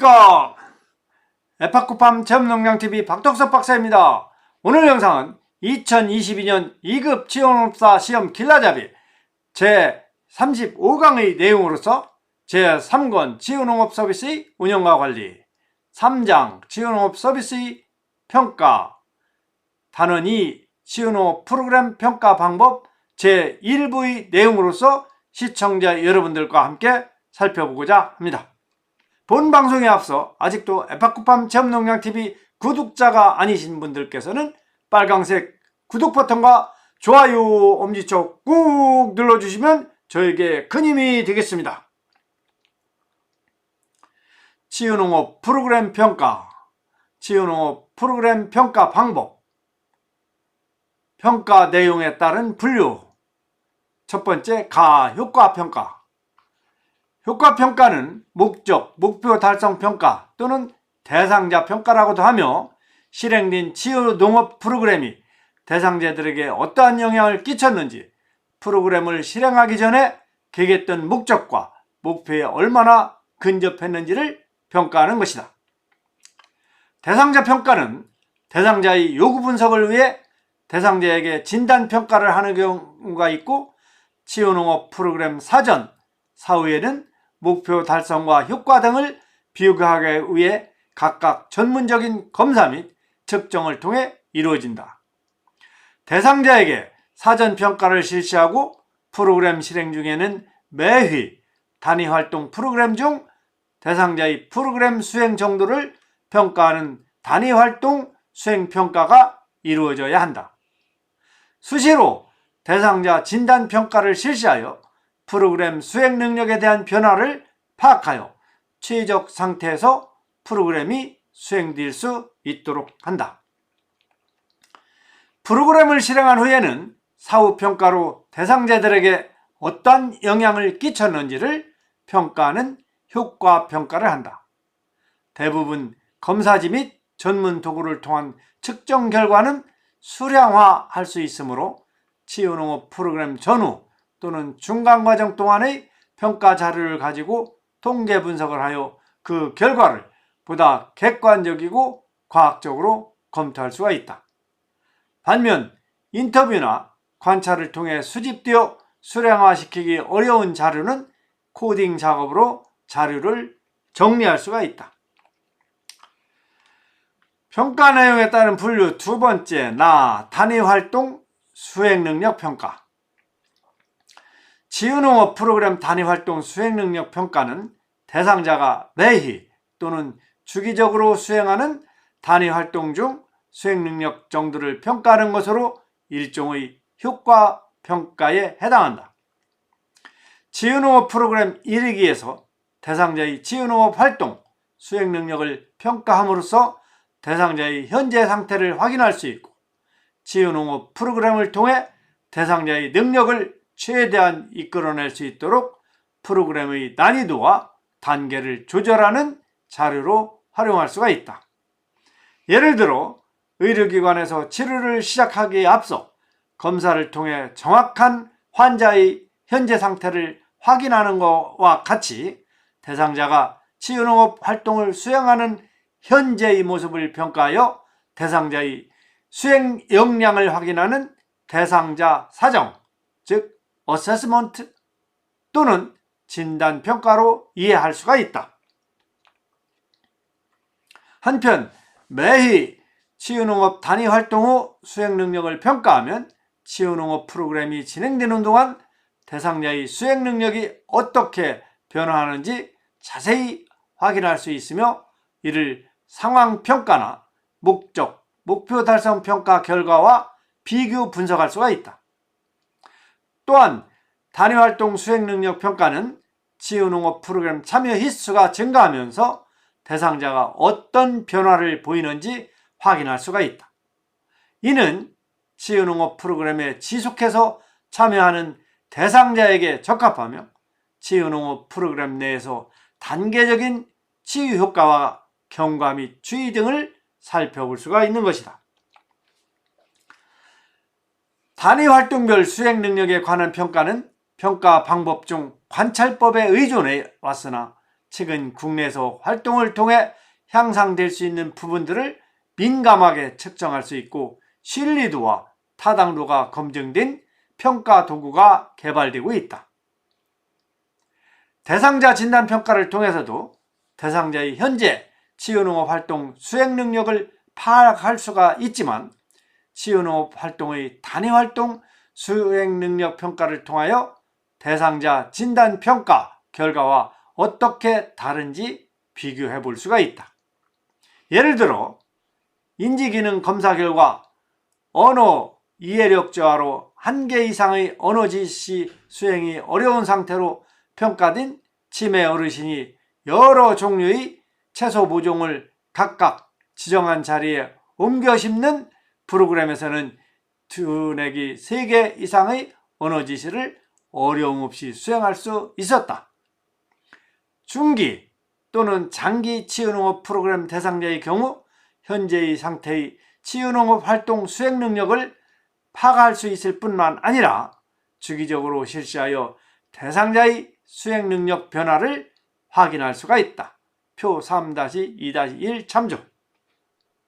안녕하십니까. 에파쿠팜 체험농장TV 박덕섭 박사입니다. 오늘 영상은 2022년 2급 지원업사 시험 길라잡이 제35강의 내용으로서 제3권 지원농업 서비스의 운영과 관리, 3장 지원농업 서비스의 평가, 단원 2 지원농업 프로그램 평가 방법 제1부의 내용으로서 시청자 여러분들과 함께 살펴보고자 합니다. 본 방송에 앞서 아직도 에파쿠팜 체험농장TV 구독자가 아니신 분들께서는 빨강색 구독 버튼과 좋아요 엄지척 꾹 눌러주시면 저에게 큰 힘이 되겠습니다. 지원농업 프로그램 평가, 지원농업 프로그램 평가 방법, 평가 내용에 따른 분류. 첫 번째, 가효과평가. 효과평가는 목적, 목표 달성 평가 또는 대상자 평가라고도 하며 실행된 지원농업 프로그램이 대상자들에게 어떠한 영향을 끼쳤는지, 프로그램을 실행하기 전에 계획했던 목적과 목표에 얼마나 근접했는지를 평가하는 것이다. 대상자 평가는 대상자의 요구 분석을 위해 대상자에게 진단평가를 하는 경우가 있고, 지원농업 프로그램 사전, 사후에는 목표 달성과 효과 등을 비교하기 위해 각각 전문적인 검사 및 측정을 통해 이루어진다. 대상자에게 사전평가를 실시하고 프로그램 실행 중에는 매회 단위활동 프로그램 중 대상자의 프로그램 수행 정도를 평가하는 단위활동 수행평가가 이루어져야 한다. 수시로 대상자 진단평가를 실시하여 프로그램 수행 능력에 대한 변화를 파악하여 최적 상태에서 프로그램이 수행될 수 있도록 한다. 프로그램을 실행한 후에는 사후 평가로 대상자들에게 어떠한 영향을 끼쳤는지를 평가하는 효과 평가를 한다. 대부분 검사지 및 전문 도구를 통한 측정 결과는 수량화할 수 있으므로 지원농업 프로그램 전후 또는 중간과정 동안의 평가 자료를 가지고 통계 분석을 하여 그 결과를 보다 객관적이고 과학적으로 검토할 수가 있다. 반면 인터뷰나 관찰을 통해 수집되어 수량화시키기 어려운 자료는 코딩 작업으로 자료를 정리할 수가 있다. 평가 내용에 따른 분류. 두 번째, 단위활동 수행능력 평가. 지원농업 프로그램 단위활동 수행능력 평가는 대상자가 매회 또는 주기적으로 수행하는 단위활동 중 수행능력 정도를 평가하는 것으로 일종의 효과 평가에 해당한다. 지원농업 프로그램 1회기에서 대상자의 지원농업 활동 수행능력을 평가함으로써 대상자의 현재 상태를 확인할 수 있고, 지원농업 프로그램을 통해 대상자의 능력을 최대한 이끌어낼 수 있도록 프로그램의 난이도와 단계를 조절하는 자료로 활용할 수가 있다. 예를 들어 의료기관에서 치료를 시작하기에 앞서 검사를 통해 정확한 환자의 현재 상태를 확인하는 것과 같이 대상자가 지원농업 활동을 수행하는 현재의 모습을 평가하여 대상자의 수행 역량을 확인하는 대상자 사정, 즉 어세스먼트 또는 진단평가로 이해할 수가 있다. 한편 매회 지원농업 단위활동 후 수행능력을 평가하면 지원농업 프로그램이 진행되는 동안 대상자의 수행능력이 어떻게 변화하는지 자세히 확인할 수 있으며, 이를 상황평가나 목적, 목표 달성 평가 결과와 비교 분석할 수가 있다. 또한 단위활동 수행능력 평가는 지원농업 프로그램 참여 횟수가 증가하면서 대상자가 어떤 변화를 보이는지 확인할 수가 있다. 이는 지원농업 프로그램에 지속해서 참여하는 대상자에게 적합하며 지원농업 프로그램 내에서 단계적인 치유 효과와 경과 및 주의 등을 살펴볼 수가 있는 것이다. 단위활동별 수행능력에 관한 평가는 평가 방법 중 관찰법에 의존해 왔으나 측은 국내에서 활동을 통해 향상될 수 있는 부분들을 민감하게 측정할 수 있고 신뢰도와 타당도가 검증된 평가 도구가 개발되고 있다. 대상자 진단 평가를 통해서도 대상자의 현재 치유농업 활동 수행 능력을 파악할 수가 있지만 치유농업 활동의 단위 활동 수행 능력 평가를 통하여 대상자 진단 평가 결과와 어떻게 다른지 비교해 볼 수가 있다. 예를 들어 인지기능 검사 결과 언어 이해력 저하로 1개 이상의 언어 지시 수행이 어려운 상태로 평가된 치매 어르신이 여러 종류의 채소 모종을 각각 지정한 자리에 옮겨 심는 프로그램에서는 2 내지 3개 이상의 언어 지시를 어려움 없이 수행할 수 있었다. 중기 또는 장기 치유농업 프로그램 대상자의 경우 현재의 상태의 치유농업 활동 수행 능력을 파악할 수 있을 뿐만 아니라 주기적으로 실시하여 대상자의 수행 능력 변화를 확인할 수가 있다. 표 3-2-1 참조.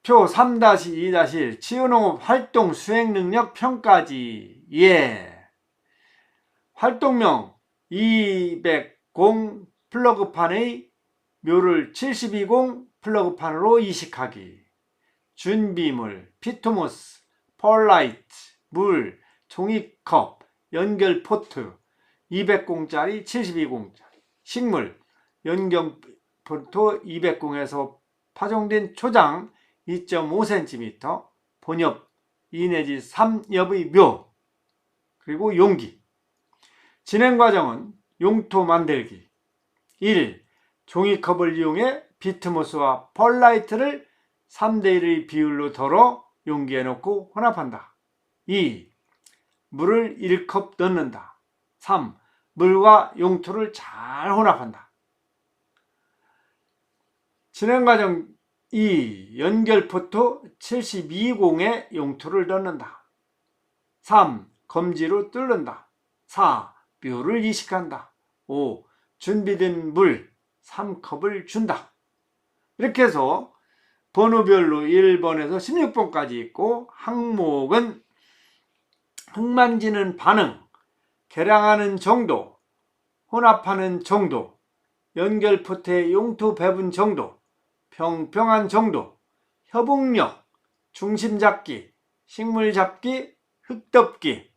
표 3-2-1 치유농업 활동 수행 능력 평가지. 활동명 200 플러그판의 묘를 72공 플러그판으로 이식하기. 준비물, 피토모스, 펄라이트, 물, 종이컵, 연결 포트 200공짜리 72공짜리. 식물, 연결포트 200공에서 파종된 초장 2.5cm, 본엽 2 내지 3엽의 묘, 그리고 용기. 진행과정은 용토 만들기. 1. 종이컵을 이용해 비트모스와 펄라이트를 3:1의 비율로 덜어 용기에 넣고 혼합한다. 2. 물을 1컵 넣는다. 3. 물과 용토를 잘 혼합한다. 진행과정 2. 연결포토 72공에 용토를 넣는다. 3. 검지로 뚫는다. 4. 묘를 이식한다. 5. 준비된 물 3컵을 준다. 이렇게 해서 번호별로 1번에서 16번까지 있고, 항목은 흙 만지는 반응, 계량하는 정도, 혼합하는 정도, 연결포트의 용토 배분 정도, 평평한 정도, 협응력, 중심 잡기, 식물 잡기, 흙 덮기,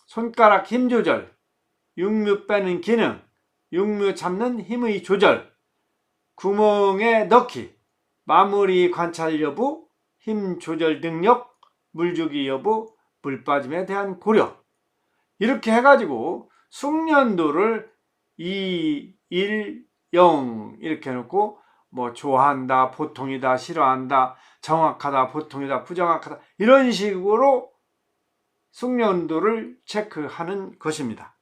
손가락 힘 조절, 육묘 빼는 기능, 육묘 잡는 힘의 조절, 구멍에 넣기, 마무리 관찰 여부, 힘 조절 능력, 물주기 여부, 물 빠짐에 대한 고려. 이렇게 해가지고 숙련도를 2, 1, 0 이렇게 해놓고 뭐 좋아한다, 보통이다, 싫어한다, 정확하다, 보통이다, 부정확하다, 이런 식으로 숙련도를 체크하는 것입니다.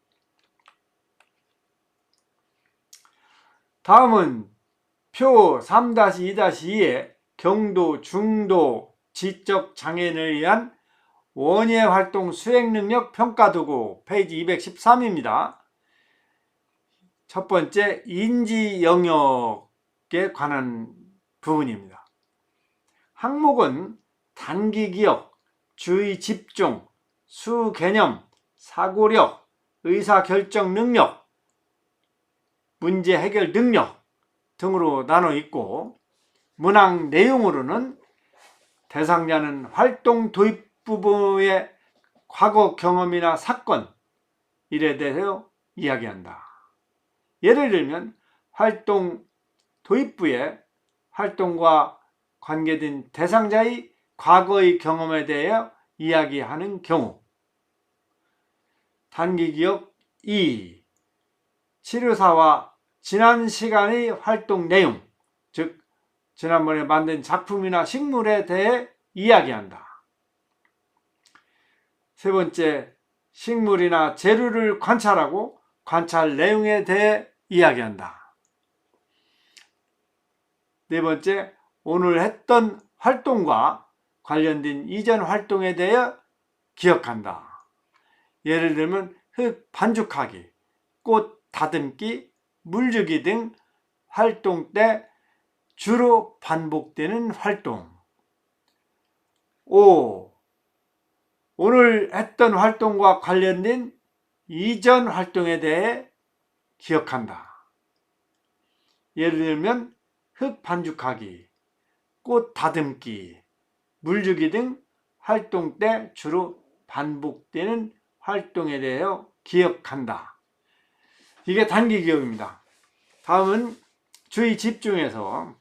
다음은 표 3-2-2의 경도, 중도, 지적 장애인을 위한 원예 활동 수행 능력 평가 도구 페이지 213입니다. 첫 번째, 인지 영역에 관한 부분입니다. 항목은 단기 기억, 주의 집중, 수 개념, 사고력, 의사결정 능력, 문제 해결 능력 등으로 나눠 있고, 문항 내용으로는 대상자는 활동 도입 부부의 과거 경험이나 사건, 일에 대해서 이야기한다. 예를 들면 활동 도입부의 활동과 관계된 대상자의 과거의 경험에 대해 이야기하는 경우, 단기기억 2. 치료사와 지난 시간의 활동 내용, 즉 지난번에 만든 작품이나 식물에 대해 이야기한다. 세 번째, 식물이나 재료를 관찰하고 관찰 내용에 대해 이야기한다. 네 번째, 오늘 했던 활동과 관련된 이전 활동에 대해 기억한다. 예를 들면 흙 반죽하기, 꽃 다듬기, 물주기 등 활동 때 주로 반복되는 활동. 5. 오늘 했던 활동과 관련된 이전 활동에 대해 기억한다. 예를 들면 흙 반죽하기, 꽃 다듬기, 물 주기 등 활동 때 주로 반복되는 활동에 대하여 기억한다. 이게 단기 기억입니다. 다음은 주의 집중해서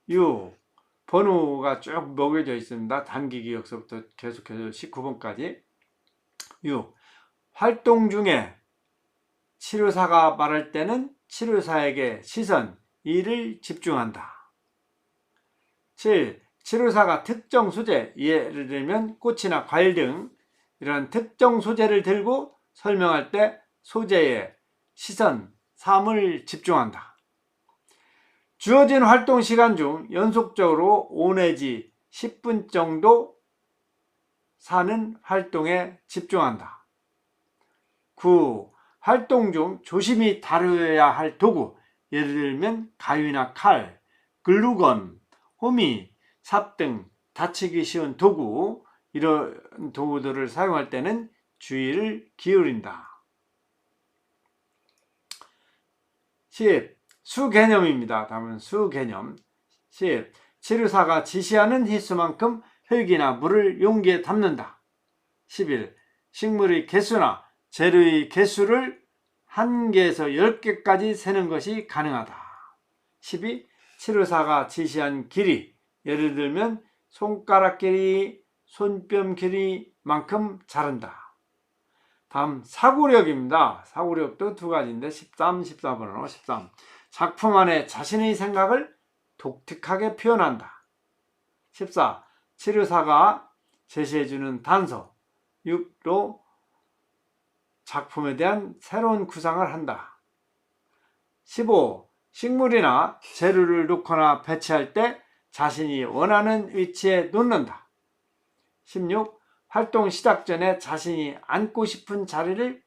6. 번호가 쭉 먹여져 있습니다. 단기 기억서부터 계속해서 19번까지. 6. 활동 중에 치료사가 말할 때는 치료사에게 시선, 이를 집중한다. 7. 치료사가 특정 소재, 예를 들면 꽃이나 과일 등 이런 특정 소재를 들고 설명할 때 소재에 시선, 삶을 집중한다. 주어진 활동 시간 중 연속적으로 5 내지 10분 정도 사는 활동에 집중한다. 9. 활동 중 조심히 다뤄야 할 도구, 예를 들면 가위나 칼, 글루건, 호미, 삽 등 다치기 쉬운 도구, 이런 도구들을 사용할 때는 주의를 기울인다. 10. 수개념입니다. 다음은 수개념. 10. 치료사가 지시하는 휘수만큼 흙이나 물을 용기에 담는다. 11. 식물의 개수나 재료의 개수를 1개에서 10개까지 세는 것이 가능하다. 12. 치료사가 지시한 길이, 예를 들면 손가락 길이, 손뼉 길이만큼 자른다. 다음 사고력입니다. 사고력도 두 가지인데 13, 14번으로 13. 작품 안에 자신의 생각을 독특하게 표현한다. 14. 치료사가 제시해주는 단서, 6로 작품에 대한 새로운 구상을 한다. 15. 식물이나 재료를 놓거나 배치할 때 자신이 원하는 위치에 놓는다. 16. 활동 시작 전에 자신이 앉고 싶은 자리를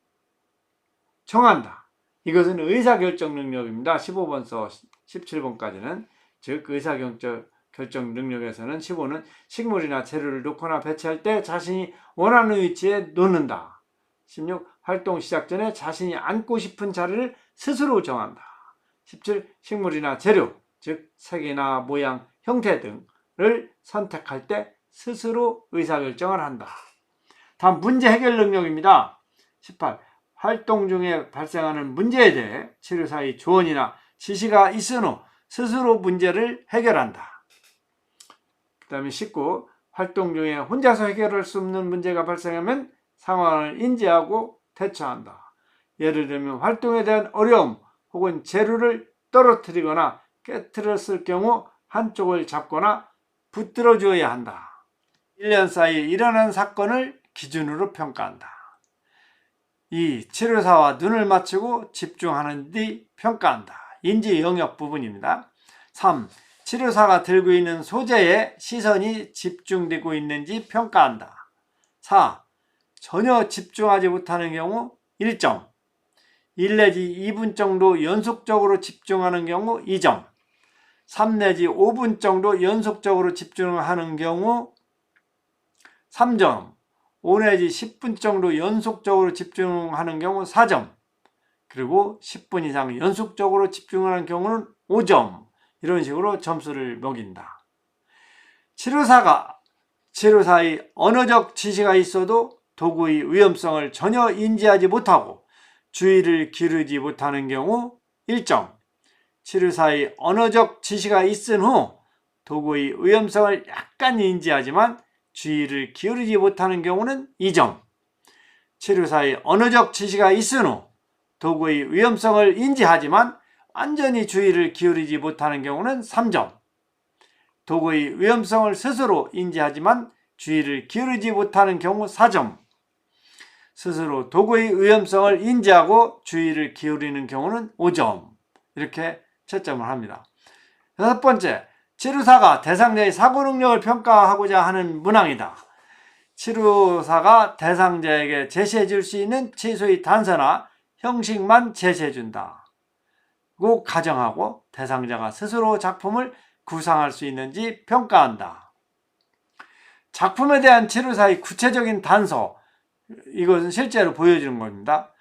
정한다. 이것은 의사결정 능력입니다. 15번서 17번까지는, 즉 의사결정 능력에서는 15는 식물이나 재료를 놓거나 배치할 때 자신이 원하는 위치에 놓는다. 16. 활동 시작 전에 자신이 앉고 싶은 자리를 스스로 정한다. 17. 식물이나 재료, 즉 색이나 모양, 형태 등을 선택할 때 스스로 의사결정을 한다. 다음 문제 해결 능력입니다. 18. 활동 중에 발생하는 문제에 대해 치료사의 조언이나 지시가 있은 후 스스로 문제를 해결한다. 그 다음에 19. 활동 중에 혼자서 해결할 수 없는 문제가 발생하면 상황을 인지하고 대처한다. 예를 들면 활동에 대한 어려움 혹은 재료를 떨어뜨리거나 깨트렸을 경우 한쪽을 잡거나 붙들어 주어야 한다. 1년 사이에 일어난 사건을 기준으로 평가한다. 2. 치료사와 눈을 맞추고 집중하는 데 평가한다. 인지 영역 부분입니다. 3. 치료사가 들고 있는 소재에 시선이 집중되고 있는지 평가한다. 4. 전혀 집중하지 못하는 경우 1점, 1 내지 2분 정도 연속적으로 집중하는 경우 2점, 3 내지 5분 정도 연속적으로 집중하는 경우 3점, 5 내지 10분 정도 연속적으로 집중하는 경우 4점, 그리고 10분 이상 연속적으로 집중하는 경우는 5점, 이런 식으로 점수를 매긴다. 치료사의 언어적 지시가 있어도 도구의 위험성을 전혀 인지하지 못하고 주의를 기울이지 못하는 경우 1점, 치료사의 언어적 지시가 있은 후 도구의 위험성을 약간 인지하지만 주의를 기울이지 못하는 경우는 2점, 치료사의 언어적 지시가 있은 후 도구의 위험성을 인지하지만 완전히 주의를 기울이지 못하는 경우는 3점, 도구의 위험성을 스스로 인지하지만 주의를 기울이지 못하는 경우 4점, 스스로 도구의 위험성을 인지하고 주의를 기울이는 경우는 5점, 이렇게 채점을 합니다. 6번째, 치료사가 대상자의 사고 능력을 평가하고자 하는 문항이다. 치료사가 대상자에게 제시해 줄 수 있는 치수의 단서나 형식만 제시해 준다. 있다고 가정하고 대상자가 스스로 작품을 구상할 수 있는지 평가한다. 작품에 대한 치료사의 구체적인 단서, 이것은 실제로 보여주는 겁니다.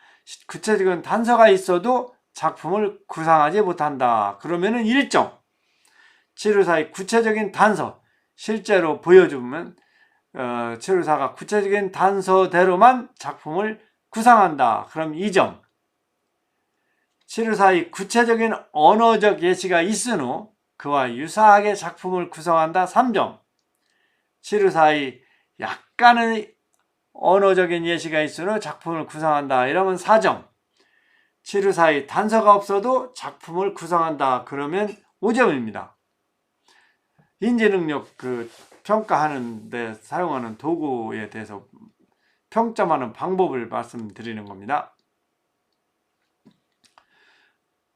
구체적인 단서가 있어도 작품을 구상하지 못한다. 그러면은 1점. 치료사의 구체적인 단서, 실제로 보여주면 치료사가 구체적인 단서대로만 작품을 구상한다. 그럼 2점. 치료사의 구체적인 언어적 예시가 있은 후 그와 유사하게 작품을 구성한다. 3점. 치료사의 약간의 언어적인 예시가 있은 후 작품을 구성한다. 이러면 4점. 치료사의 단서가 없어도 작품을 구성한다. 그러면 5점입니다. 인지능력 평가하는 데 사용하는 도구에 대해서 평점하는 방법을 말씀드리는 겁니다.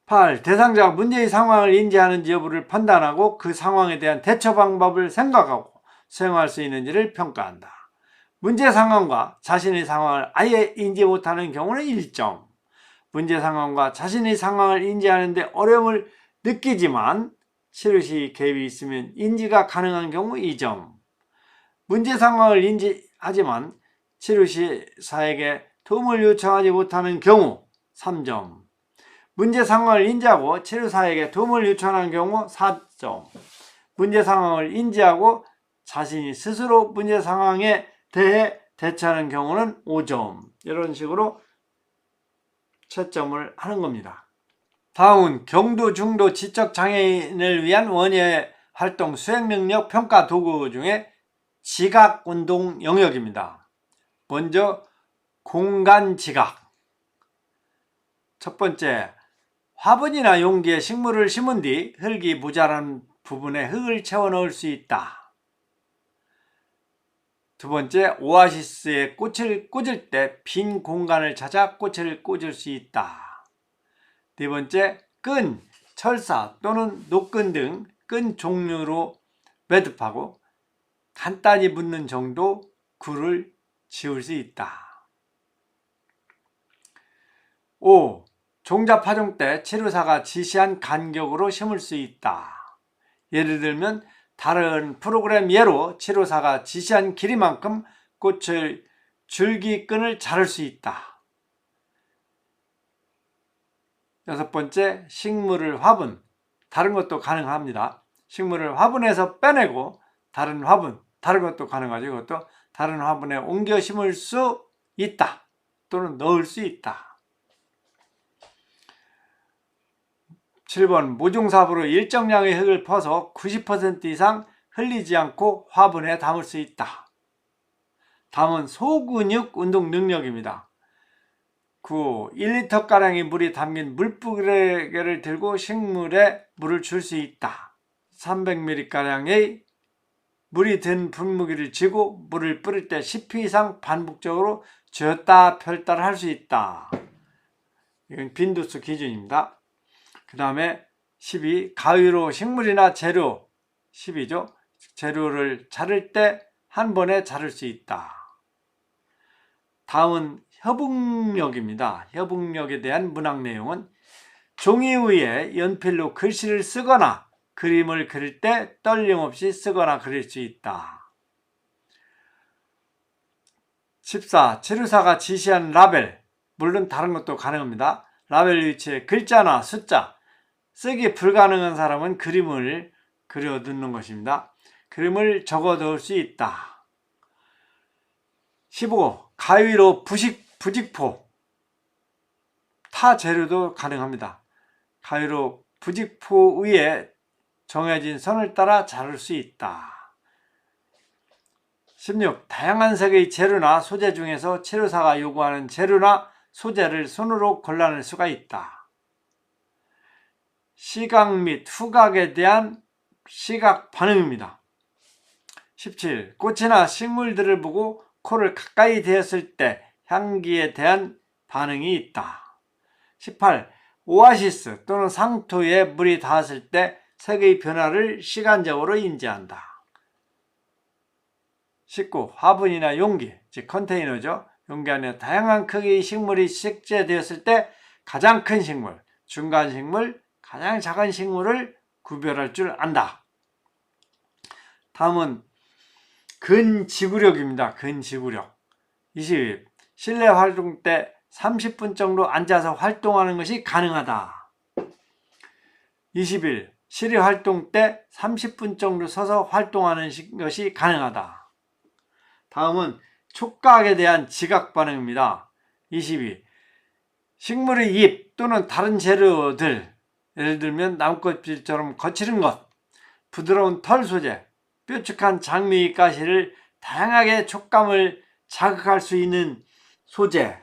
8. 대상자가 문제의 상황을 인지하는지 여부를 판단하고 그 상황에 대한 대처 방법을 생각하고 수행할 수 있는지를 평가한다. 문제 상황과 자신의 상황을 아예 인지 못하는 경우는 1점. 문제 상황과 자신의 상황을 인지하는데 어려움을 느끼지만 치료시 개입이 있으면 인지가 가능한 경우 2점. 문제 상황을 인지하지만 치료시사에게 도움을 요청하지 못하는 경우 3점. 문제 상황을 인지하고 치료사에게 도움을 요청하는 경우 4점. 문제 상황을 인지하고 자신이 스스로 문제 상황에 대해 대처하는 경우는 5점. 이런 식으로 채점을 하는 겁니다. 다음은 경도, 중도, 지적장애인을 위한 원예 활동 수행능력 평가 도구 중에 지각운동 영역입니다. 먼저 공간지각. 첫 번째, 화분이나 용기에 식물을 심은 뒤 흙이 모자란 부분에 흙을 채워 넣을 수 있다. 두 번째, 오아시스에 꽃을 꽂을 때 빈 공간을 찾아 꽃을 꽂을 수 있다. 네 번째, 끈, 철사 또는 노끈 등 끈 종류로 매듭하고 간단히 붙는 정도 굴을 지을 수 있다. 5. 종자 파종 때 치료사가 지시한 간격으로 심을 수 있다. 예를 들면 다른 프로그램 예로 치료사가 지시한 길이만큼 꽃을 줄기끈을 자를 수 있다. 6번째, 식물을 화분. 다른 것도 가능합니다. 식물을 화분에서 빼내고 다른 화분, 다른 것도 가능하죠. 이것도 다른 화분에 옮겨 심을 수 있다. 또는 넣을 수 있다. 7번, 모종삽으로 일정량의 흙을 퍼서 90% 이상 흘리지 않고 화분에 담을 수 있다. 다음은 소근육 운동 능력입니다. 9. 1리터가량의 물이 담긴 물뿌개를 들고 식물에 물을 줄 수 있다. 300ml가량의 물이 든 분무기를 쥐고 물을 뿌릴 때 10회 이상 반복적으로 쥐었다 펼다를 할 수 있다. 이건 빈도수 기준입니다. 그 다음에 12. 가위로 식물이나 재료, 12죠. 재료를 자를 때 한 번에 자를 수 있다. 다음은 협응력입니다. 협응력에 대한 문학 내용은 종이 위에 연필로 글씨를 쓰거나 그림을 그릴 때 떨림 없이 쓰거나 그릴 수 있다. 14. 치료사가 지시한 라벨, 물론 다른 것도 가능합니다. 라벨 위치에 글자나 숫자, 쓰기 불가능한 사람은 그림을 그려 넣는 것입니다. 그림을 적어 넣을 수 있다. 15. 가위로 부직포, 타 재료도 가능합니다. 가위로 부직포 위에 정해진 선을 따라 자를 수 있다. 16. 다양한 색의 재료나 소재 중에서 치료사가 요구하는 재료나 소재를 손으로 골라낼 수가 있다. 시각 및 후각에 대한 시각 반응입니다. 17. 꽃이나 식물들을 보고 코를 가까이 대었을 때 향기에 대한 반응이 있다. 18. 오아시스 또는 상토에 물이 닿았을 때 색의 변화를 시간적으로 인지한다. 19. 화분이나 용기, 즉 컨테이너죠. 용기 안에 다양한 크기의 식물이 식재되었을 때 가장 큰 식물, 중간 식물, 가장 작은 식물을 구별할 줄 안다. 다음은 근지구력입니다. 근지구력. 20. 실내 활동 때 30분 정도 앉아서 활동하는 것이 가능하다. 21. 실외 활동 때 30분 정도 서서 활동하는 것이 가능하다. 다음은 촉각에 대한 지각 반응입니다. 22. 식물의 잎 또는 다른 재료들, 예를 들면 나뭇껍질처럼 거칠은 것, 부드러운 털 소재, 뾰족한 장미 가시를 다양하게 촉감을 자극할 수 있는 소재들을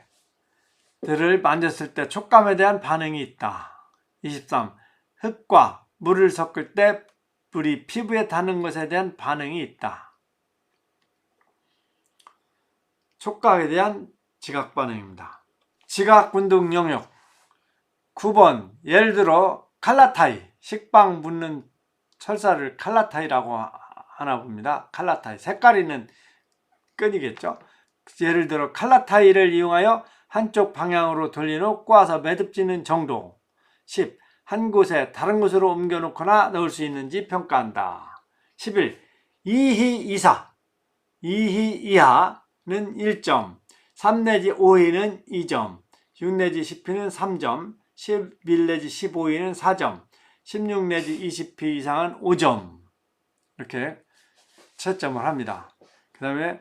만졌을 때 촉감에 대한 반응이 있다. 23. 흙과 물을 섞을 때 물이 피부에 닿는 것에 대한 반응이 있다. 촉각에 대한 지각 반응입니다. 지각 운동 영역 9번. 예를 들어 칼라타이, 식빵 묻는 철사를 칼라타이라고 하나 봅니다. 칼라타이, 색깔 있는 끈이겠죠. 예를 들어 칼라타이를 이용하여 한쪽 방향으로 돌린 후 꼬아서 매듭지는 정도. 10. 한 곳에 다른 곳으로 옮겨 놓거나 넣을 수 있는지 평가한다. 11. 이희이사, 이희이하는 1점, 3 내지 5희는 2점, 6 내지 10희는 3점, 11 내지 15희는 4점, 16 내지 20희 이상은 5점. 이렇게 채점을 합니다. 그 다음에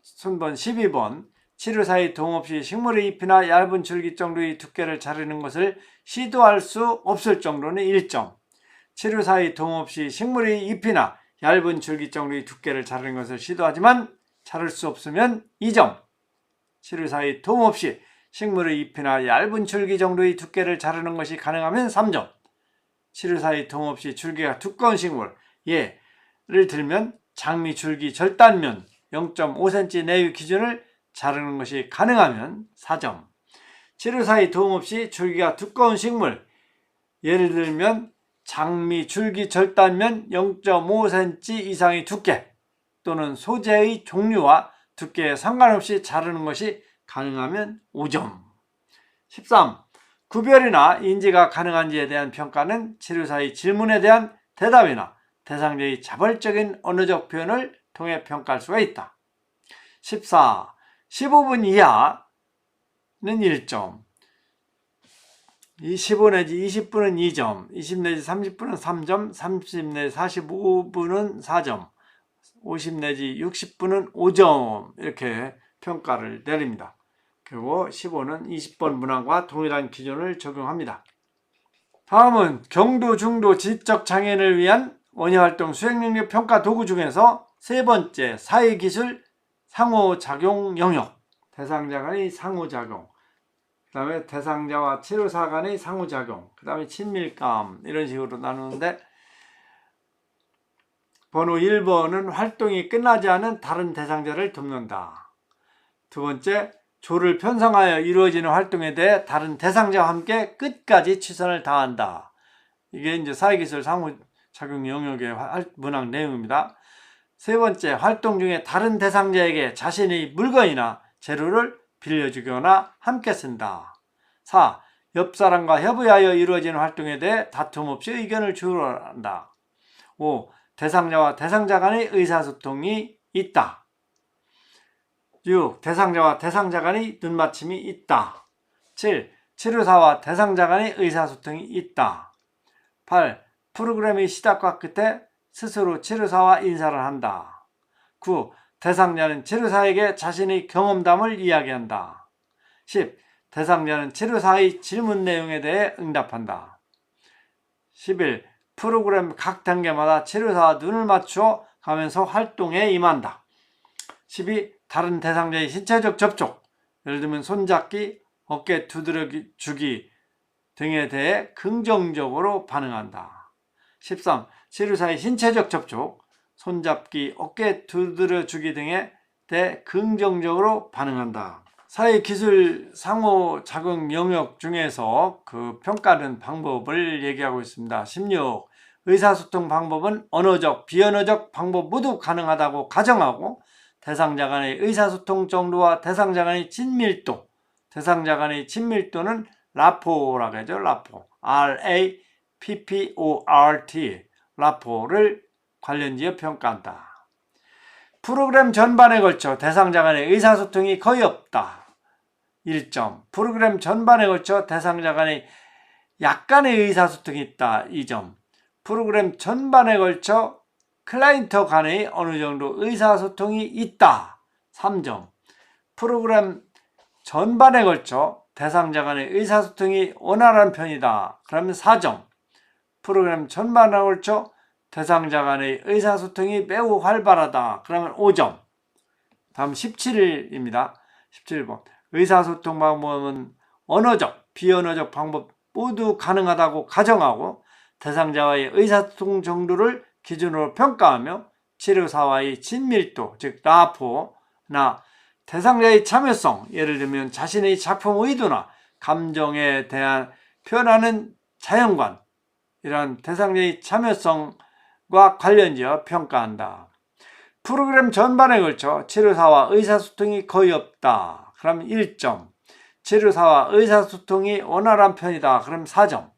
순번 12번. 치료 사이 도움 없이 식물의 잎이나 얇은 줄기 정도의 두께를 자르는 것을 시도할 수 없을 정도는 1점. 치료 사이 도움 없이 식물의 잎이나 얇은 줄기 정도의 두께를 자르는 것을 시도하지만 자를 수 없으면 2점. 치료 사이 도움 없이 식물의 잎이나 얇은 줄기 정도의 두께를 자르는 것이 가능하면 3점. 치료 사이 도움 없이 줄기가 두꺼운 식물, 예를 들면 장미 줄기 절단면 0.5cm 내의 기준을 자르는 것이 가능하면 4점. 치료 사이 도움 없이 줄기가 두꺼운 식물, 예를 들면 장미 줄기 절단면 0.5cm 이상의 두께 또는 소재의 종류와 두께에 상관없이 자르는 것이 가능하면 5점. 13. 구별이나 인지가 가능한지에 대한 평가는 치료사의 질문에 대한 대답이나 대상자의 자발적인 언어적 표현을 통해 평가할 수가 있다. 14. 15분 이하는 1점, 15 내지 20분은 2점, 20 내지 30분은 3점, 30 내지 45분은 4점, 50 내지 60분은 5점 이렇게 평가를 내립니다. 그리고 15는 20번 문항과 동일한 기준을 적용합니다. 다음은 경도, 중도, 지적 장애인을 위한 원예활동 수행능력 평가 도구 중에서 세 번째, 사회기술 상호작용 영역. 대상자 간의 상호작용, 그 다음에 대상자와 치료사 간의 상호작용, 그 다음에 친밀감, 이런 식으로 나누는데, 번호 1번은 활동이 끝나지 않은 다른 대상자를 돕는다. 두 번째, 조를 편성하여 이루어지는 활동에 대해 다른 대상자와 함께 끝까지 최선을 다한다. 이게 이제 사회기술 상호작용 영역의 문항 내용입니다. 세 번째, 활동 중에 다른 대상자에게 자신의 물건이나 재료를 빌려주거나 함께 쓴다. 4. 옆 사람과 협의하여 이루어지는 활동에 대해 다툼 없이 의견을 주고한다. 5. 대상자와 대상자 간의 의사소통이 있다. 6. 대상자와 대상자 간의 눈맞춤이 있다. 7. 치료사와 대상자 간의 의사소통이 있다. 8. 프로그램의 시작과 끝에 스스로 치료사와 인사를 한다. 9. 대상자는 치료사에게 자신의 경험담을 이야기한다. 10. 대상자는 치료사의 질문 내용에 대해 응답한다. 11. 프로그램 각 단계마다 치료사와 눈을 맞추어 가면서 활동에 임한다. 12. 다른 대상자의 신체적 접촉, 예를 들면 손잡기, 어깨 두드려주기 등에 대해 긍정적으로 반응한다. 13. 치료사의 신체적 접촉, 손잡기, 어깨 두드려주기 등에 대해 긍정적으로 반응한다. 사회기술 상호작용 영역 중에서 그 평가하는 방법을 얘기하고 있습니다. 16. 의사소통 방법은 언어적, 비언어적 방법 모두 가능하다고 가정하고 대상자 간의 의사소통 정도와 대상자 간의 친밀도, 대상자 간의 친밀도는 라포라고 하죠. 라포, RAPO라고 PPORT, 라포를 관련지어 평가한다. 프로그램 전반에 걸쳐 대상자 간의 의사소통이 거의 없다. 1점. 프로그램 전반에 걸쳐 대상자 간의 약간의 의사소통이 있다. 2점. 프로그램 전반에 걸쳐 클라이언트 간의 어느 정도 의사소통이 있다. 3점. 프로그램 전반에 걸쳐 대상자 간의 의사소통이 원활한 편이다. 그러면 4점. 프로그램 전반에 걸쳐 대상자 간의 의사소통이 매우 활발하다. 그러면 5점. 다음 17입니다. 17번. 의사소통 방법은 언어적, 비언어적 방법 모두 가능하다고 가정하고 대상자와의 의사소통 정도를 기준으로 평가하며 치료사와의 친밀도, 즉 라포나 대상자의 참여성, 예를 들면 자신의 작품 의도나 감정에 대한 표현하는 자연관, 이러한 대상자의 참여성과 관련지어 평가한다. 프로그램 전반에 걸쳐 치료사와 의사소통이 거의 없다. 그럼 1점. 치료사와 의사소통이 원활한 편이다. 그럼 4점.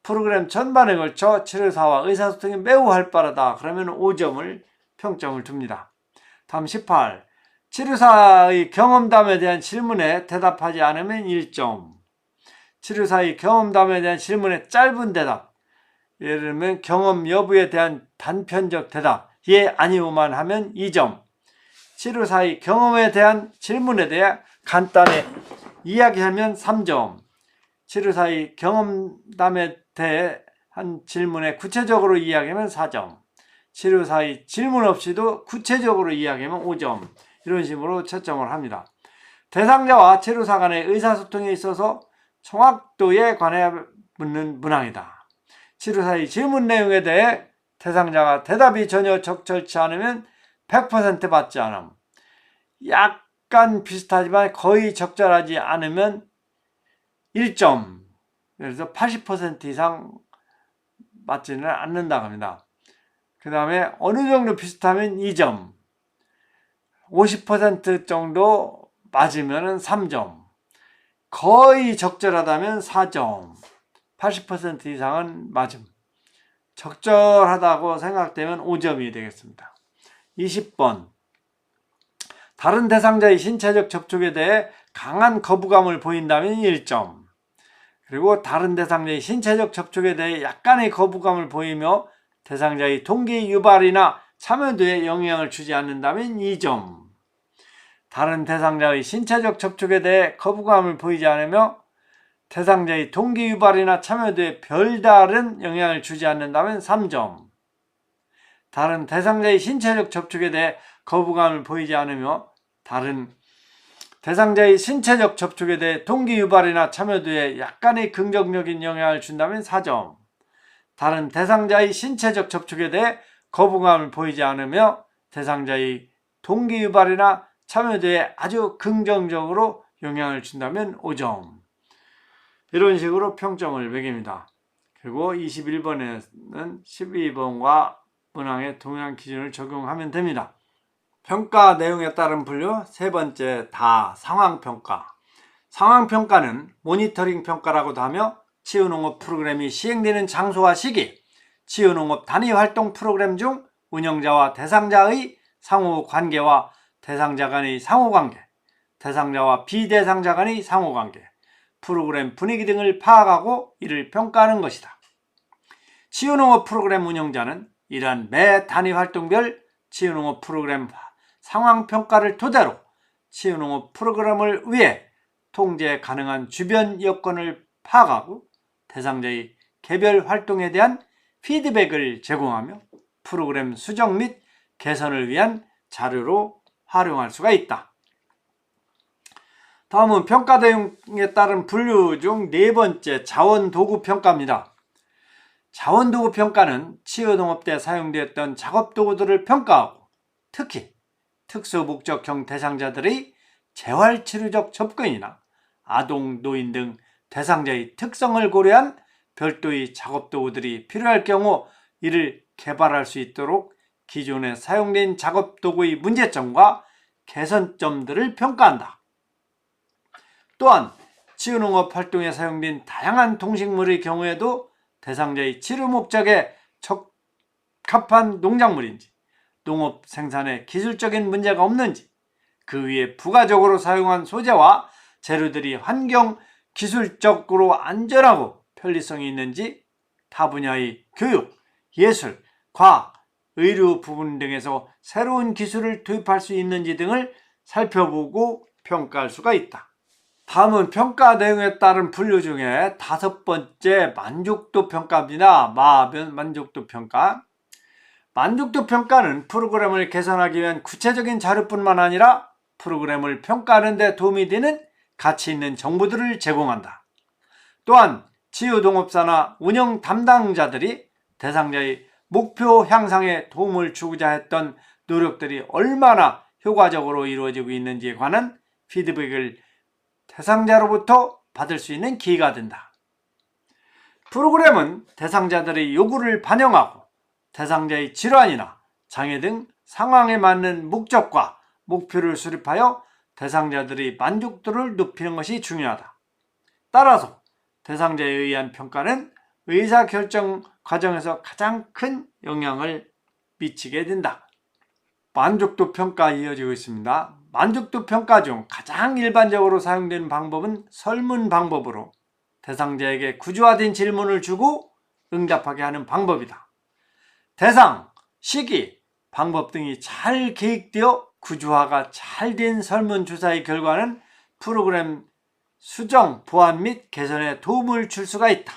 프로그램 전반에 걸쳐 치료사와 의사소통이 매우 활발하다. 그러면 5점을 평점을 줍니다. 다음 18. 치료사의 경험담에 대한 질문에 대답하지 않으면 1점. 치료사의 경험담에 대한 질문에 짧은 대답, 예를 들면 경험 여부에 대한 단편적 대답, 예, 아니오만 하면 2점. 치료사의 경험에 대한 질문에 대해 간단히 이야기하면 3점. 치료사의 경험담에 대한 질문에 구체적으로 이야기하면 4점. 치료사의 질문 없이도 구체적으로 이야기하면 5점. 이런 식으로 채점을 합니다. 대상자와 치료사 간의 의사소통에 있어서 정확도에 관해 묻는 문항이다. 치료사의 질문 내용에 대해 대상자가 대답이 전혀 적절치 않으면 100% 받지 않음. 약간 비슷하지만 거의 적절하지 않으면 1점. 그래서 80% 이상 맞지는 않는다고 합니다. 그 다음에 어느 정도 비슷하면 2점. 50% 정도 맞으면 3점. 거의 적절하다면 4점. 80% 이상은 맞음. 적절하다고 생각되면 5점이 되겠습니다. 20번. 다른 대상자의 신체적 접촉에 대해 강한 거부감을 보인다면 1점. 그리고 다른 대상자의 신체적 접촉에 대해 약간의 거부감을 보이며 대상자의 동기 유발이나 참여도에 영향을 주지 않는다면 2점. 다른 대상자의 신체적 접촉에 대해 거부감을 보이지 않으며 대상자의 동기 유발이나 참여도에 별다른 영향을 주지 않는다면 3점. 다른 대상자의 신체적 접촉에 대해 거부감을 보이지 않으며 다른 대상자의 신체적 접촉에 대해 동기 유발이나 참여도에 약간의 긍정적인 영향을 준다면 4점. 다른 대상자의 신체적 접촉에 대해 거부감을 보이지 않으며 대상자의 동기 유발이나 참여도에 아주 긍정적으로 영향을 준다면 5점. 이런 식으로 평점을 매깁니다. 그리고 21번에는 12번과 문항의 동일한 기준을 적용하면 됩니다. 평가 내용에 따른 분류 세 번째, 다 상황평가. 상황평가는 모니터링 평가라고도 하며 치유농업 프로그램이 시행되는 장소와 시기, 치유농업 단위활동 프로그램 중 운영자와 대상자의 상호관계와 대상자 간의 상호관계, 대상자와 비대상자 간의 상호관계, 프로그램 분위기 등을 파악하고 이를 평가하는 것이다. 치유농업 프로그램 운영자는 이러한 매 단위활동별 치유농업 프로그램 상황평가를 토대로 치유농업 프로그램을 위해 통제 가능한 주변 여건을 파악하고 대상자의 개별 활동에 대한 피드백을 제공하며 프로그램 수정 및 개선을 위한 자료로 활용할 수가 있다. 다음은 평가 내용에 따른 분류 중 네 번째, 자원도구 평가입니다. 자원도구 평가는 치유농업 때 사용되었던 작업도구들을 평가하고 특히 특수목적형 대상자들의 재활치료적 접근이나 아동, 노인 등 대상자의 특성을 고려한 별도의 작업도구들이 필요할 경우 이를 개발할 수 있도록 기존에 사용된 작업도구의 문제점과 개선점들을 평가한다. 또한 치유농업 활동에 사용된 다양한 동식물의 경우에도 대상자의 치료 목적에 적합한 농작물인지, 농업 생산에 기술적인 문제가 없는지, 그 위에 부가적으로 사용한 소재와 재료들이 환경 기술적으로 안전하고 편리성이 있는지, 타 분야의 교육, 예술, 과학, 의료 부분 등에서 새로운 기술을 도입할 수 있는지 등을 살펴보고 평가할 수가 있다. 다음은 평가 내용에 따른 분류 중에 5번째 만족도 평가입니다. 만족도 평가. 만족도 평가는 프로그램을 개선하기 위한 구체적인 자료뿐만 아니라 프로그램을 평가하는 데 도움이 되는 가치 있는 정보들을 제공한다. 또한 치유동업사나 운영 담당자들이 대상자의 목표 향상에 도움을 주고자 했던 노력들이 얼마나 효과적으로 이루어지고 있는지에 관한 피드백을 대상자로부터 받을 수 있는 기회가 된다. 프로그램은 대상자들의 요구를 반영하고 대상자의 질환이나 장애 등 상황에 맞는 목적과 목표를 수립하여 대상자들의 만족도를 높이는 것이 중요하다. 따라서 대상자에 의한 평가는 의사결정 과정에서 가장 큰 영향을 미치게 된다. 만족도 평가 이어지고 있습니다. 만족도 평가 중 가장 일반적으로 사용되는 방법은 설문 방법으로 대상자에게 구조화된 질문을 주고 응답하게 하는 방법이다. 대상, 시기, 방법 등이 잘 계획되어 구조화가 잘 된 설문조사의 결과는 프로그램 수정, 보완 및 개선에 도움을 줄 수가 있다.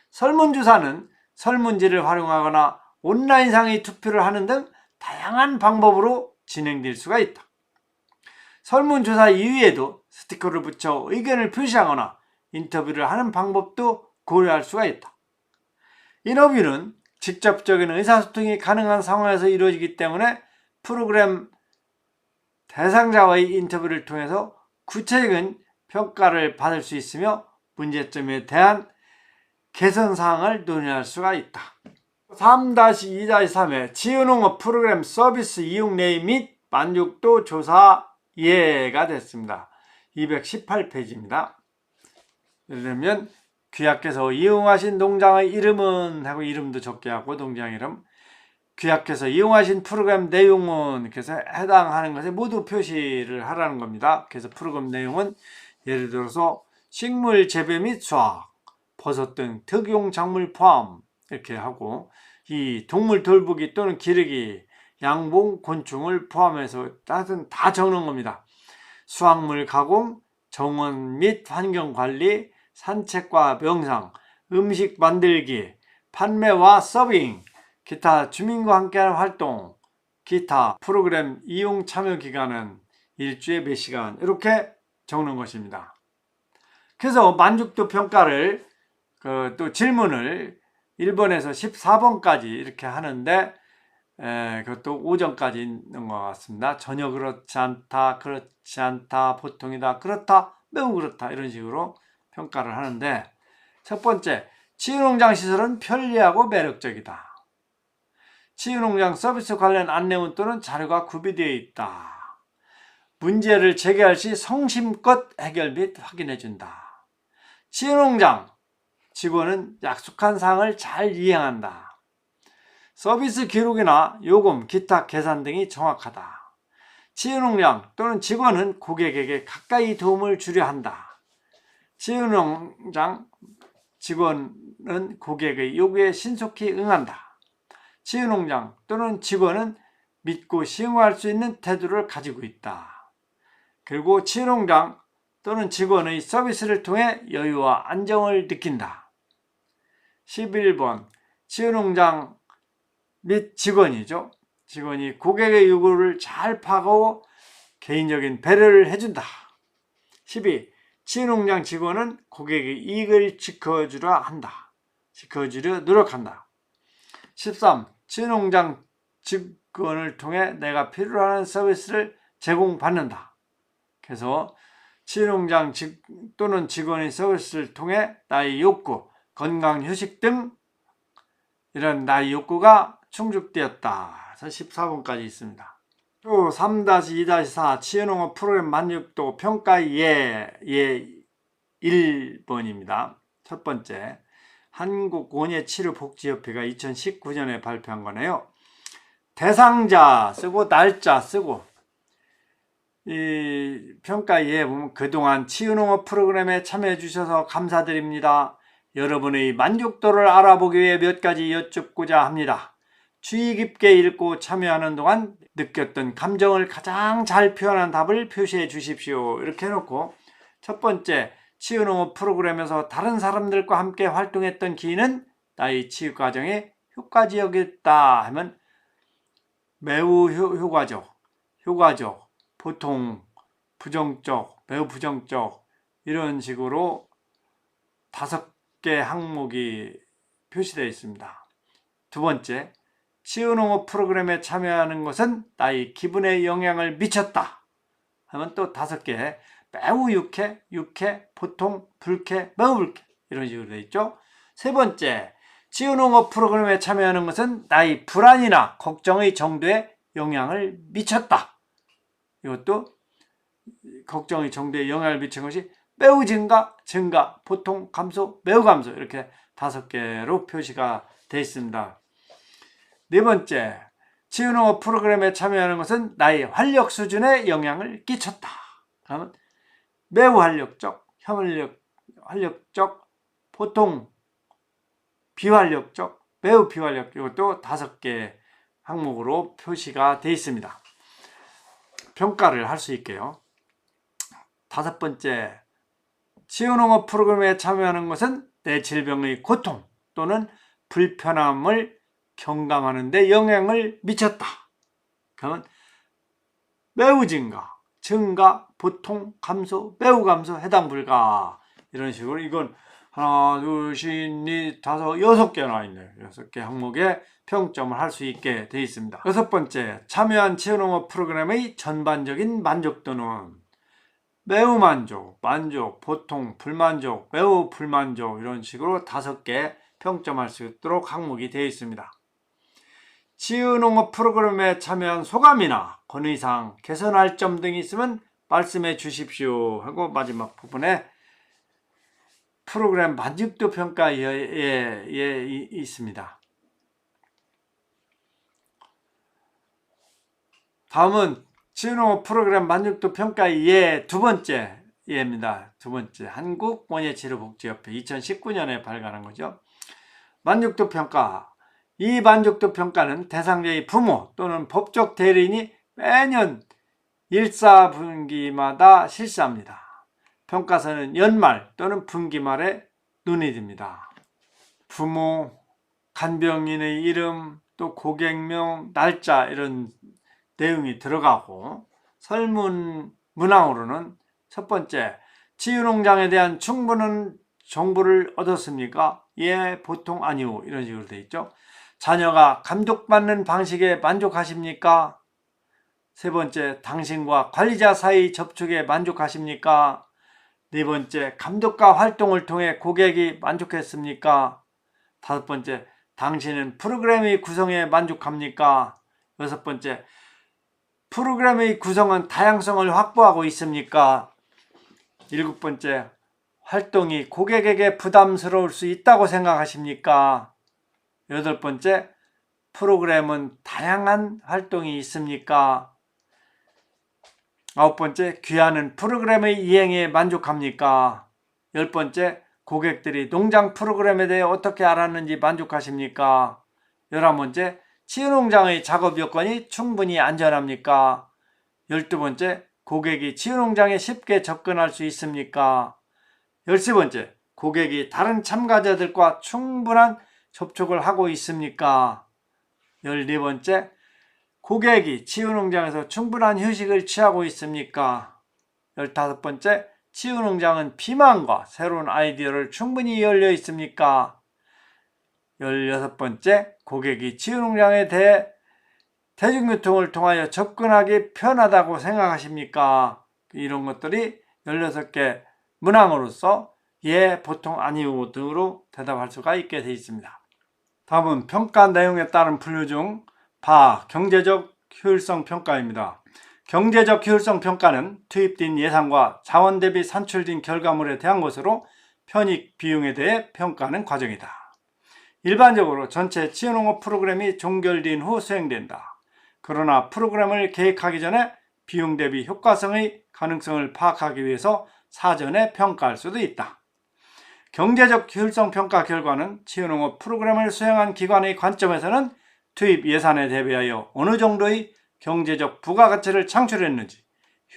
설문조사는 설문지를 활용하거나 온라인상의 투표를 하는 등 다양한 방법으로 진행될 수가 있다. 설문조사 이외에도 스티커를 붙여 의견을 표시하거나 인터뷰를 하는 방법도 고려할 수가 있다. 인터뷰는 직접적인 의사소통이 가능한 상황에서 이루어지기 때문에 프로그램 대상자와의 인터뷰를 통해서 구체적인 평가를 받을 수 있으며 문제점에 대한 개선 사항을 논의할 수가 있다. 3-2-3의 치유농업 프로그램 서비스 이용 내역 및 만족도 조사 예가 됐습니다. 218페이지입니다. 예를 들면 귀하께서 이용하신 농장의 이름은 하고 이름도 적게 하고 농장 이름, 귀하께서 이용하신 프로그램 내용은 그래서 해당하는 것에 모두 표시를 하라는 겁니다. 그래서 프로그램 내용은 예를 들어서 식물 재배 및 수확, 버섯 등 특용 작물 포함 이렇게 하고, 이 동물 돌보기 또는 기르기, 양봉, 곤충을 포함해서 다 적는 겁니다. 수확물 가공, 정원 및 환경관리, 산책과 명상, 음식 만들기, 판매와 서빙, 기타 주민과 함께하는 활동, 기타 프로그램 이용 참여 기간은 일주에 몇 시간 이렇게 적는 것입니다. 그래서 만족도 평가를 또 질문을 1번에서 14번까지 이렇게 하는데 그것도 오전까지 있는 것 같습니다. 전혀 그렇지 않다, 그렇지 않다, 보통이다, 그렇다, 매우 그렇다 이런 식으로 평가를 하는데, 첫 번째, 치유농장 시설은 편리하고 매력적이다. 치유농장 서비스 관련 안내문 또는 자료가 구비되어 있다. 문제를 제기할 시 성심껏 해결 및 확인해준다. 치유농장 직원은 약속한 사항을 잘 이행한다. 서비스 기록이나 요금, 기타 계산 등이 정확하다. 치유농장 또는 직원은 고객에게 가까이 도움을 주려 한다. 치유농장 직원은 고객의 요구에 신속히 응한다. 치유농장 또는 직원은 믿고 신뢰할 수 있는 태도를 가지고 있다. 그리고 치유농장 또는 직원의 서비스를 통해 여유와 안정을 느낀다. 11번, 치유농장 및 직원이죠. 직원이 고객의 요구를 잘 파악하고 개인적인 배려를 해준다. 12. 치유농장 직원은 고객의 이익을 지켜주려 한다. 지켜주려 노력한다. 13. 치유농장 직원을 통해 내가 필요로 하는 서비스를 제공받는다. 그래서 치유농장 또는 직원의 서비스를 통해 나의 욕구, 건강, 휴식 등 이런 나의 욕구가 충족되었다. 그래서 14번까지 있습니다. 또 3-2-4 치유농업 프로그램 만족도 평가 예 1번입니다. 첫 번째, 한국원예치료복지협회가 2019년에 발표한 거네요. 대상자 쓰고 날짜 쓰고, 이 평가에 보면 그동안 치유농업 프로그램에 참여해 주셔서 감사드립니다. 여러분의 만족도를 알아보기 위해 몇 가지 여쭙고자 합니다. 주의 깊게 읽고 참여하는 동안 느꼈던 감정을 가장 잘 표현한 답을 표시해 주십시오. 이렇게 해놓고, 첫 번째, 치유농업 프로그램에서 다른 사람들과 함께 활동했던 기회는 나의 치유 과정에 효과적이었다 하면 매우 효과적, 보통, 부정적, 매우 부정적, 이런 식으로 5개 항목이 표시되어 있습니다. 두 번째, 치유농업 프로그램에 참여하는 것은 나의 기분에 영향을 미쳤다 하면 또 5개, 매우 유쾌, 보통, 불쾌, 매우 불쾌, 이런 식으로 되어 있죠. 세 번째, 치유농업 프로그램에 참여하는 것은 나의 불안이나 걱정의 정도에 영향을 미쳤다. 이것도 걱정의 정도에 영향을 미친 것이 매우 증가, 보통, 감소, 매우 감소, 이렇게 5개로 표시가 되어 있습니다. 네 번째, 치유농업 프로그램에 참여하는 것은 나의 활력 수준에 영향을 끼쳤다. 그러면 매우 활력적, 활력적, 보통, 비활력적, 매우 비활력, 이것도 5개 항목으로 표시가 되어 있습니다. 평가를 할 수 있게요. 5번째, 치유농업 프로그램에 참여하는 것은 내 질병의 고통 또는 불편함을 경감하는 데 영향을 미쳤다. 그러면 매우 증가, 보통, 감소, 매우 감소, 해당 불가, 이런 식으로. 이건 하나, 둘, 셋, 넷, 다섯, 6개 나와 있네요. 6개 항목에 평점을 할 수 있게 되어 있습니다. 6번째, 참여한 치유농업 프로그램의 전반적인 만족도는 매우 만족, 보통, 불만족, 매우 불만족, 이런 식으로 5개 평점할 수 있도록 항목이 되어 있습니다. 치유농업 프로그램에 참여한 소감이나 건의사항, 개선할 점 등이 있으면 말씀해 주십시오 하고, 마지막 부분에 프로그램 만족도 평가에 있습니다. 다음은 치유농업 프로그램 만족도 평가의 두 번째 예입니다. 두 번째, 한국원예치료복지협회 2019년에 발간한 거죠. 만족도 평가. 이 만족도 평가는 대상자의 부모 또는 법적 대리인이 매년 1사분기마다 실시합니다. 평가서는 연말 또는 분기말에 논의됩니다. 부모, 간병인의 이름, 또 고객명, 날짜, 이런 내용이 들어가고, 설문 문항으로는 첫 번째, 치유농장에 대한 충분한 정보를 얻었습니까? 예, 보통, 아니오, 이런 식으로 되어 있죠. 자녀가 감독받는 방식에 만족하십니까? 세 번째, 당신과 관리자 사이 접촉에 만족하십니까? 네 번째, 감독과 활동을 통해 고객이 만족했습니까? 5번째, 당신은 프로그램의 구성에 만족합니까? 6번째, 프로그램의 구성은 다양성을 확보하고 있습니까? 7번째, 활동이 고객에게 부담스러울 수 있다고 생각하십니까? 8번째, 프로그램은 다양한 활동이 있습니까? 9번째, 귀하는 프로그램의 이행에 만족합니까? 10번째, 고객들이 농장 프로그램에 대해 어떻게 알았는지 만족하십니까? 11번째, 치유농장의 작업 여건이 충분히 안전합니까? 12번째, 고객이 치유농장에 쉽게 접근할 수 있습니까? 13번째, 고객이 다른 참가자들과 충분한 접촉을 하고 있습니까? 14번째, 고객이 치유농장에서 충분한 휴식을 취하고 있습니까? 15번째, 치유농장은 비만과 새로운 아이디어를 충분히 열려 있습니까? 16번째, 고객이 치유농장에 대해 대중교통을 통하여 접근하기 편하다고 생각하십니까? 이런 것들이 16개 문항으로서 예, 보통, 아니오 등으로 대답할 수가 있게 되어 있습니다. 다음은 평가 내용에 따른 분류 중 경제적 효율성 평가입니다. 경제적 효율성 평가는 투입된 예산과 자원 대비 산출된 결과물에 대한 것으로 편익 비용에 대해 평가하는 과정이다. 일반적으로 전체 치유농업 프로그램이 종결된 후 수행된다. 그러나 프로그램을 계획하기 전에 비용 대비 효과성의 가능성을 파악하기 위해서 사전에 평가할 수도 있다. 경제적 효율성 평가 결과는 치유농업 프로그램을 수행한 기관의 관점에서는 투입 예산에 대비하여 어느 정도의 경제적 부가가치를 창출했는지,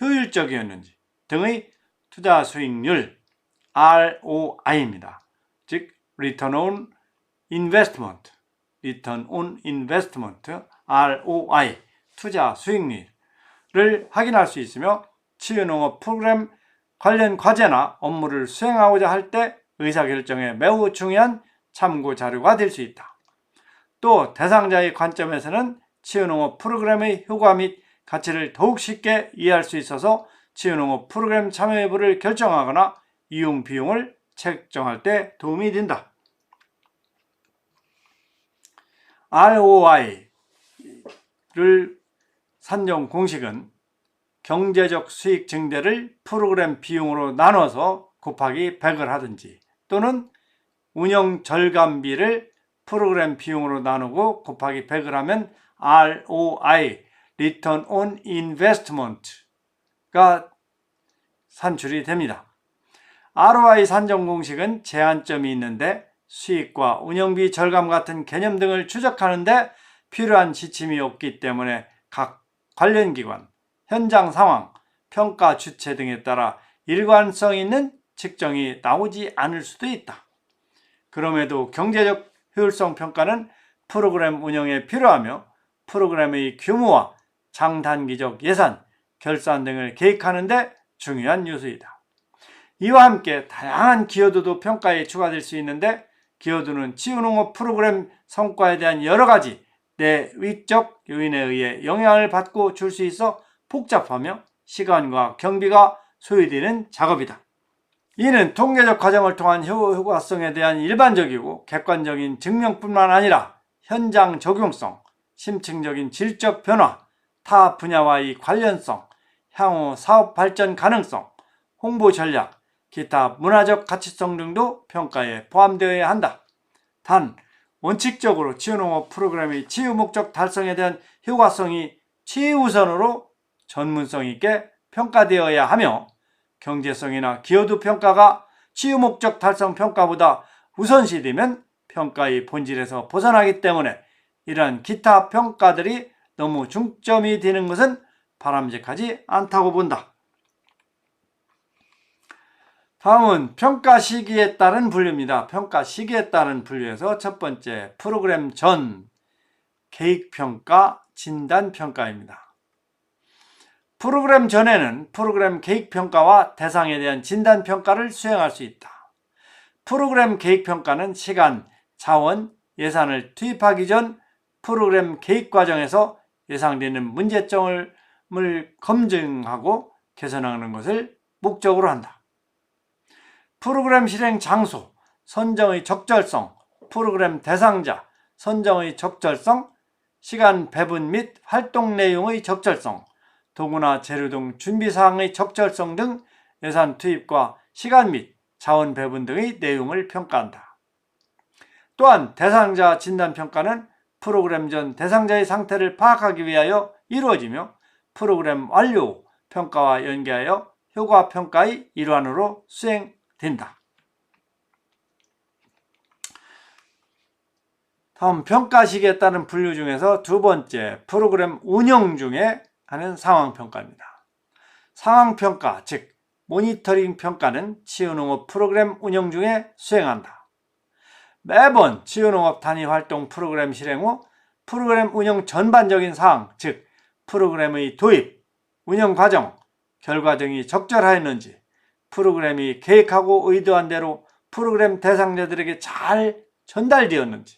효율적이었는지 등의 투자 수익률 ROI입니다. 즉 Return on Investment, ROI, 투자 수익률을 확인할 수 있으며 치유농업 프로그램 관련 과제나 업무를 수행하고자 할 때 의사결정에 매우 중요한 참고 자료가 될 수 있다. 또 대상자의 관점에서는 치유농업 프로그램의 효과 및 가치를 더욱 쉽게 이해할 수 있어서 치유농업 프로그램 참여 여부를 결정하거나 이용 비용을 책정할 때 도움이 된다. ROI를 산정 공식은 경제적 수익 증대를 프로그램 비용으로 나눠서 곱하기 100을 하든지 또는 운영 절감비를 프로그램 비용으로 나누고 곱하기 100을 하면 ROI, Return on Investment가 산출이 됩니다. ROI 산정 공식은 제한점이 있는데 수익과 운영비 절감 같은 개념 등을 추적하는데 필요한 지침이 없기 때문에 각 관련 기관, 현장 상황, 평가 주체 등에 따라 일관성 있는 측정이 나오지 않을 수도 있다. 그럼에도 경제적 효율성 평가는 프로그램 운영에 필요하며 프로그램의 규모와 장단기적 예산, 결산 등을 계획하는 데 중요한 요소이다. 이와 함께 다양한 기여도도 평가에 추가될 수 있는데 기여도는 치유농업 프로그램 성과에 대한 여러 가지 내위적 요인에 의해 영향을 받고 줄 수 있어 복잡하며 시간과 경비가 소요되는 작업이다. 이는 통계적 과정을 통한 효과성에 대한 일반적이고 객관적인 증명뿐만 아니라 현장 적용성, 심층적인 질적 변화, 타 분야와의 관련성, 향후 사업 발전 가능성, 홍보 전략, 기타 문화적 가치성 등도 평가에 포함되어야 한다. 단, 원칙적으로 치유농업 프로그램의 치유 목적 달성에 대한 효과성이 최우선으로 전문성 있게 평가되어야 하며 경제성이나 기여도 평가가 치유 목적 달성 평가보다 우선시되면 평가의 본질에서 벗어나기 때문에 이러한 기타 평가들이 너무 중점이 되는 것은 바람직하지 않다고 본다. 다음은 평가 시기에 따른 분류입니다. 평가 시기에 따른 분류에서 첫 번째, 프로그램 전 계획평가, 진단평가입니다. 프로그램 전에는 프로그램 계획평가와 대상에 대한 진단평가를 수행할 수 있다. 프로그램 계획평가는 시간, 자원, 예산을 투입하기 전 프로그램 계획 과정에서 예상되는 문제점을 검증하고 개선하는 것을 목적으로 한다. 프로그램 실행 장소, 선정의 적절성, 프로그램 대상자, 선정의 적절성, 시간 배분 및 활동 내용의 적절성, 도구나 재료 등 준비사항의 적절성 등 예산 투입과 시간 및 자원 배분 등의 내용을 평가한다. 또한 대상자 진단평가는 프로그램 전 대상자의 상태를 파악하기 위하여 이루어지며 프로그램 완료 평가와 연계하여 효과평가의 일환으로 수행된다. 다음 평가 시기에 따른 분류 중에서 두 번째, 프로그램 운영 중에 하는 상황평가입니다. 상황평가, 즉 모니터링 평가는 치유농업 프로그램 운영 중에 수행한다. 매번 치유농업 단위활동 프로그램 실행 후 프로그램 운영 전반적인 사항, 즉 프로그램의 도입, 운영 과정, 결과 등이 적절하였는지, 프로그램이 계획하고 의도한 대로 프로그램 대상자들에게 잘 전달되었는지,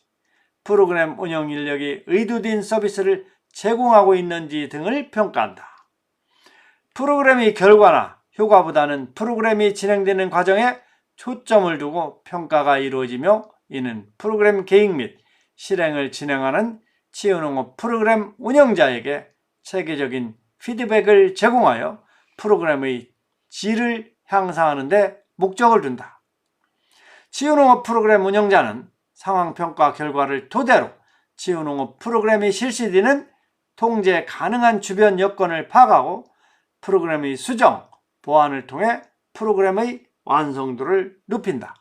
프로그램 운영 인력이 의도된 서비스를 제공하고 있는지 등을 평가한다. 프로그램의 결과나 효과보다는 프로그램이 진행되는 과정에 초점을 두고 평가가 이루어지며 이는 프로그램 계획 및 실행을 진행하는 치유농업 프로그램 운영자에게 체계적인 피드백을 제공하여 프로그램의 질을 향상하는 데 목적을 둔다. 치유농업 프로그램 운영자는 상황평가 결과를 토대로 지원농업 프로그램이 실시되는 통제 가능한 주변 여건을 파악하고 프로그램의 수정, 보완을 통해 프로그램의 완성도를 높인다.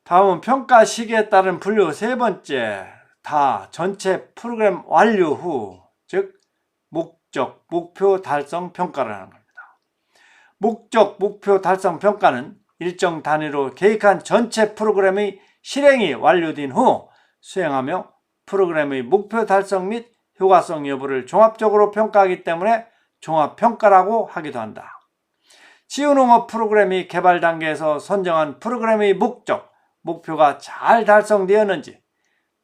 다음은 평가 시기에 따른 분류 세 번째, 다 전체 프로그램 완료 후, 즉 목적, 목표 달성 평가를 하는 겁니다. 목적, 목표 달성 평가는 일정 단위로 계획한 전체 프로그램의 실행이 완료된 후 수행하며 프로그램의 목표 달성 및 효과성 여부를 종합적으로 평가하기 때문에 종합평가라고 하기도 한다. 지원농업 프로그램이 개발 단계에서 선정한 프로그램의 목적, 목표가 잘 달성되었는지,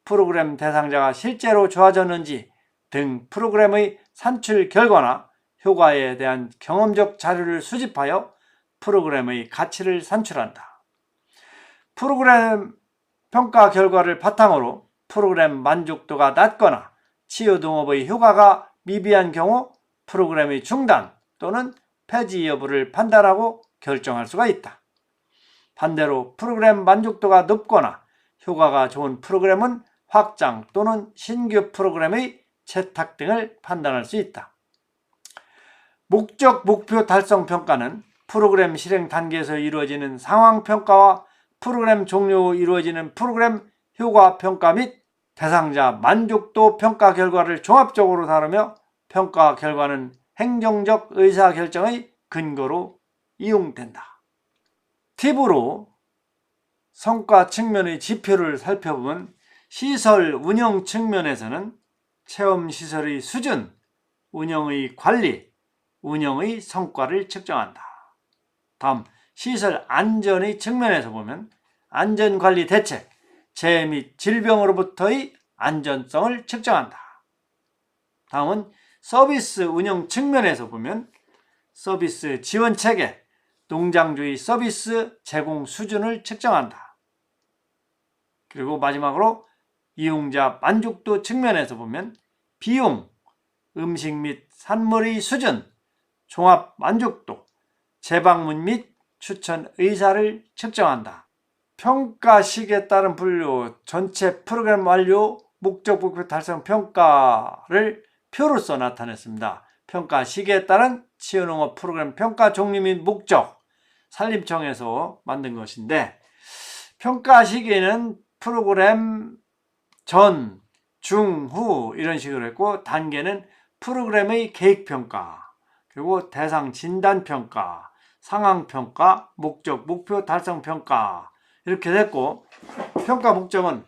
프로그램 대상자가 실제로 좋아졌는지 등 프로그램의 산출 결과나 효과에 대한 경험적 자료를 수집하여 프로그램의 가치를 산출한다. 프로그램 평가 결과를 바탕으로 프로그램 만족도가 낮거나 치유농업의 효과가 미비한 경우 프로그램의 중단 또는 폐지 여부를 판단하고 결정할 수가 있다. 반대로 프로그램 만족도가 높거나 효과가 좋은 프로그램은 확장 또는 신규 프로그램의 채택 등을 판단할 수 있다. 목적, 목표 달성 평가는 프로그램 실행 단계에서 이루어지는 상황 평가와 프로그램 종료 후 이루어지는 프로그램 효과 평가 및 대상자 만족도 평가 결과를 종합적으로 다루며 평가 결과는 행정적 의사결정의 근거로 이용된다. 팁으로 성과 측면의 지표를 살펴보면 시설 운영 측면에서는 체험시설의 수준, 운영의 관리, 운영의 성과를 측정한다. 다음 시설 안전의 측면에서 보면 안전관리 대책, 재해 및 질병으로부터의 안전성을 측정한다. 다음은 서비스 운영 측면에서 보면 서비스 지원체계, 농장주의 서비스 제공 수준을 측정한다. 그리고 마지막으로 이용자 만족도 측면에서 보면 비용, 음식 및 산물의 수준, 종합 만족도, 재방문 및 추천 의사를 측정한다. 평가 시기에 따른 분류, 전체 프로그램 완료, 목적 목표 달성 평가를 표로써 나타냈습니다. 평가 시기에 따른 지원농업 프로그램 평가 종류 및 목적, 산림청에서 만든 것인데 평가 시기에는 프로그램 전, 중, 후 이런 식으로 했고 단계는 프로그램의 계획평가, 그리고 대상 진단평가, 상황평가, 목적, 목표 달성평가 이렇게 됐고 평가 목적은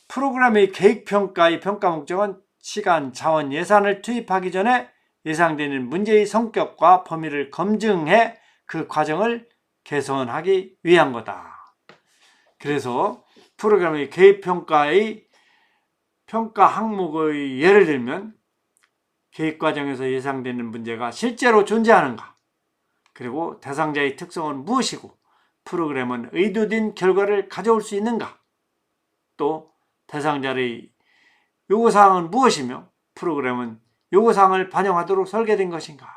프로그램의 계획평가의 평가 목적은 시간, 자원, 예산을 투입하기 전에 예상되는 문제의 성격과 범위를 검증해 그 과정을 개선하기 위한 거다. 그래서 프로그램의 계획평가의 평가 항목의 예를 들면 계획 과정에서 예상되는 문제가 실제로 존재하는가, 그리고 대상자의 특성은 무엇이고 프로그램은 의도된 결과를 가져올 수 있는가, 또 대상자의 요구사항은 무엇이며 프로그램은 요구사항을 반영하도록 설계된 것인가,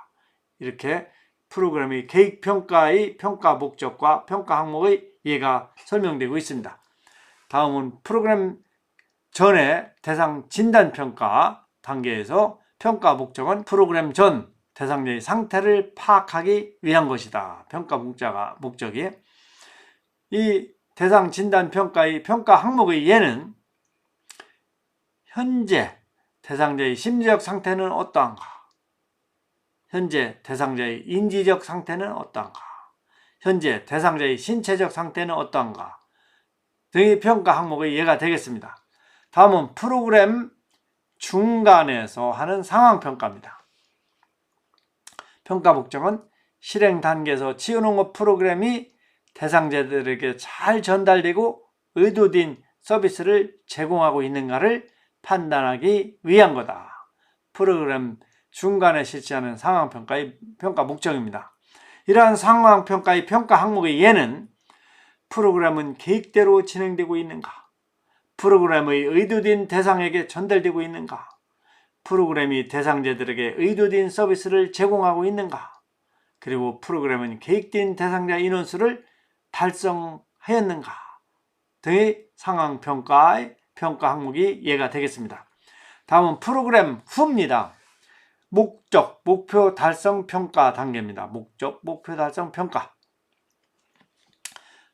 이렇게 프로그램의 계획평가의 평가 목적과 평가 항목의 예가 설명되고 있습니다. 다음은 프로그램 전의 대상 진단평가 단계에서 평가 목적은 프로그램 전 대상자의 상태를 파악하기 위한 것이다. 평가 목적이. 이 대상 진단평가의 평가 항목의 예는 현재 대상자의 심리적 상태는 어떠한가, 현재 대상자의 인지적 상태는 어떠한가, 현재 대상자의 신체적 상태는 어떠한가 등의 평가 항목의 예가 되겠습니다. 다음은 프로그램 중간에서 하는 상황평가입니다. 평가 목적은 실행 단계에서 지원농업 프로그램이 대상자들에게 잘 전달되고 의도된 서비스를 제공하고 있는가를 판단하기 위한 거다. 프로그램 중간에 실시하는 상황평가의 평가 목적입니다. 이러한 상황평가의 평가 항목의 예는 프로그램은 계획대로 진행되고 있는가, 프로그램의 의도된 대상에게 전달되고 있는가, 프로그램이 대상자들에게 의도된 서비스를 제공하고 있는가, 그리고 프로그램은 계획된 대상자 인원수를 달성하고 달성하였는가 등의 상황평가의 평가 항목이 이해가 되겠습니다. 다음은 프로그램 후입니다. 목적, 목표 달성 평가 단계입니다. 목적, 목표 달성 평가.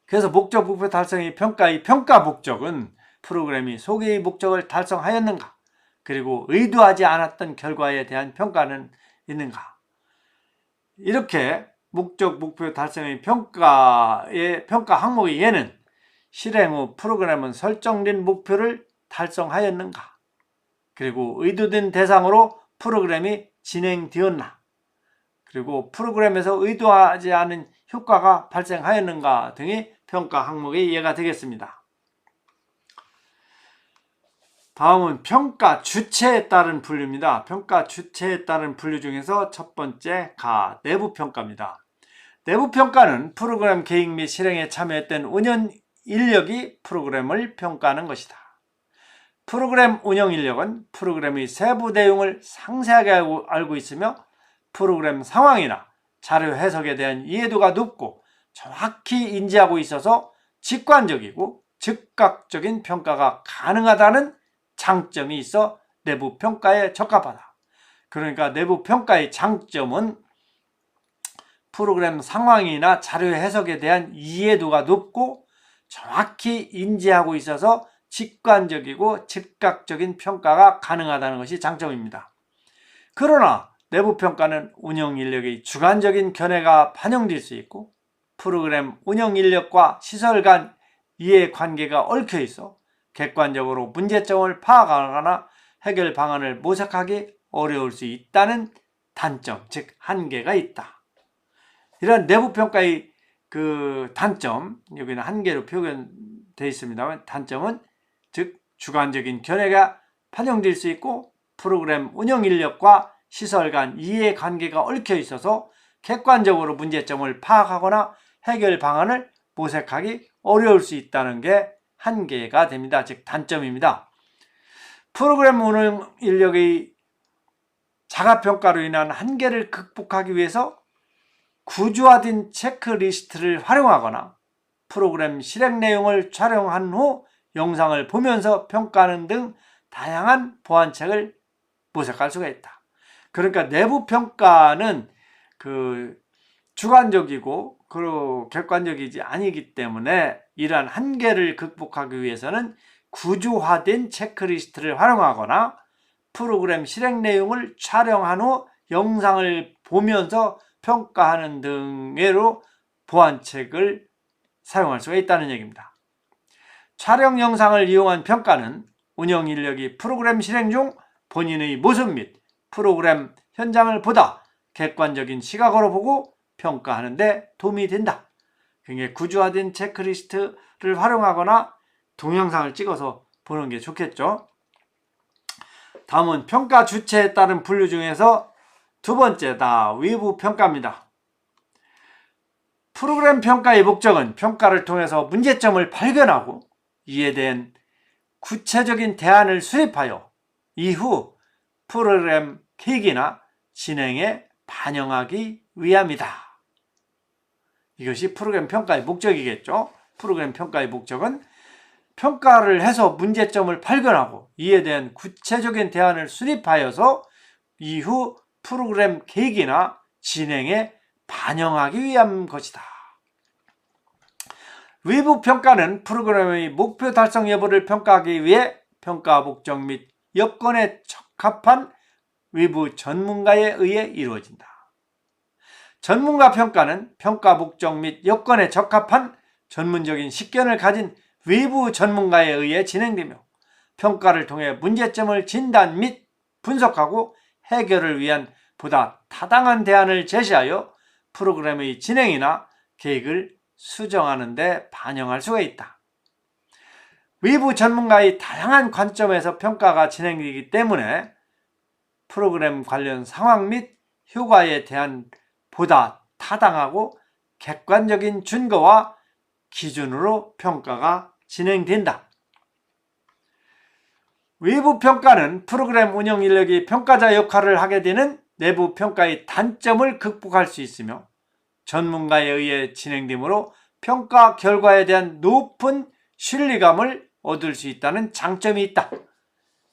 그래서 목적, 목표 달성의 평가의 평가 목적은 프로그램이 소개의 목적을 달성하였는가, 그리고 의도하지 않았던 결과에 대한 평가는 있는가. 이렇게 목적, 목표 달성의 평가의 평가 항목의 예는 실행 후 프로그램은 설정된 목표를 달성하였는가, 그리고 의도된 대상으로 프로그램이 진행되었나, 그리고 프로그램에서 의도하지 않은 효과가 발생하였는가 등의 평가 항목이 이해가 되겠습니다. 다음은 평가 주체에 따른 분류입니다. 평가 주체에 따른 분류 중에서 첫 번째 내부 평가입니다. 내부 평가는 프로그램 계획 및 실행에 참여했던 운영 인력이 프로그램을 평가하는 것이다. 프로그램 운영 인력은 프로그램의 세부 내용을 상세하게 알고 있으며 프로그램 상황이나 자료 해석에 대한 이해도가 높고 정확히 인지하고 있어서 직관적이고 즉각적인 평가가 가능하다는 장점이 있어 내부 평가에 적합하다. 그러니까 내부 평가의 장점은 프로그램 상황이나 자료 해석에 대한 이해도가 높고 정확히 인지하고 있어서 직관적이고 즉각적인 평가가 가능하다는 것이 장점입니다. 그러나 내부 평가는 운영 인력의 주관적인 견해가 반영될 수 있고 프로그램 운영 인력과 시설 간 이해관계가 얽혀 있어 객관적으로 문제점을 파악하거나 해결 방안을 모색하기 어려울 수 있다는 단점, 즉 한계가 있다. 이런 내부 평가의 단점, 여기는 한계로 표현되어 있습니다만, 단점은 즉 주관적인 견해가 반영될 수 있고 프로그램 운영 인력과 시설 간 이해관계가 얽혀 있어서 객관적으로 문제점을 파악하거나 해결 방안을 모색하기 어려울 수 있다는 게 한계가 됩니다. 즉 단점입니다. 프로그램 운영 인력의 자가평가로 인한 한계를 극복하기 위해서 구조화된 체크리스트를 활용하거나 프로그램 실행 내용을 촬영한 후 영상을 보면서 평가하는 등 다양한 보완책을 모색할 수가 있다. 그러니까 내부 평가는 주관적이고 객관적이지 아니기 때문에 이러한 한계를 극복하기 위해서는 구조화된 체크리스트를 활용하거나 프로그램 실행 내용을 촬영한 후 영상을 보면서 평가하는 등으로 보완책을 사용할 수가 있다는 얘기입니다. 촬영 영상을 이용한 평가는 운영 인력이 프로그램 실행 중 본인의 모습 및 프로그램 현장을 보다 객관적인 시각으로 보고 평가하는 데 도움이 된다. 그러니까 구조화된 체크리스트를 활용하거나 동영상을 찍어서 보는 게 좋겠죠. 다음은 평가 주체에 따른 분류 중에서 두 번째다. 외부 평가입니다. 프로그램 평가의 목적은 평가를 통해서 문제점을 발견하고 이에 대한 구체적인 대안을 수립하여 이후 프로그램 계획이나 진행에 반영하기 위함이다. 이것이 프로그램 평가의 목적이겠죠. 프로그램 평가의 목적은 평가를 해서 문제점을 발견하고 이에 대한 구체적인 대안을 수립하여서 이후 프로그램 계획이나 진행에 반영하기 위한 것이다. 외부 평가는 프로그램의 목표 달성 여부를 평가하기 위해 평가 목적 및 여건에 적합한 외부 전문가에 의해 이루어진다. 전문가 평가는 평가 목적 및 여건에 적합한 전문적인 식견을 가진 외부 전문가에 의해 진행되며 평가를 통해 문제점을 진단 및 분석하고 해결을 위한 보다 타당한 대안을 제시하여 프로그램의 진행이나 계획을 수정하는 데 반영할 수가 있다. 외부 전문가의 다양한 관점에서 평가가 진행되기 때문에 프로그램 관련 상황 및 효과에 대한 보다 타당하고 객관적인 증거와 기준으로 평가가 진행된다. 외부 평가는 프로그램 운영 인력이 평가자 역할을 하게 되는 내부 평가의 단점을 극복할 수 있으며 전문가에 의해 진행되므로 평가 결과에 대한 높은 신뢰감을 얻을 수 있다는 장점이 있다.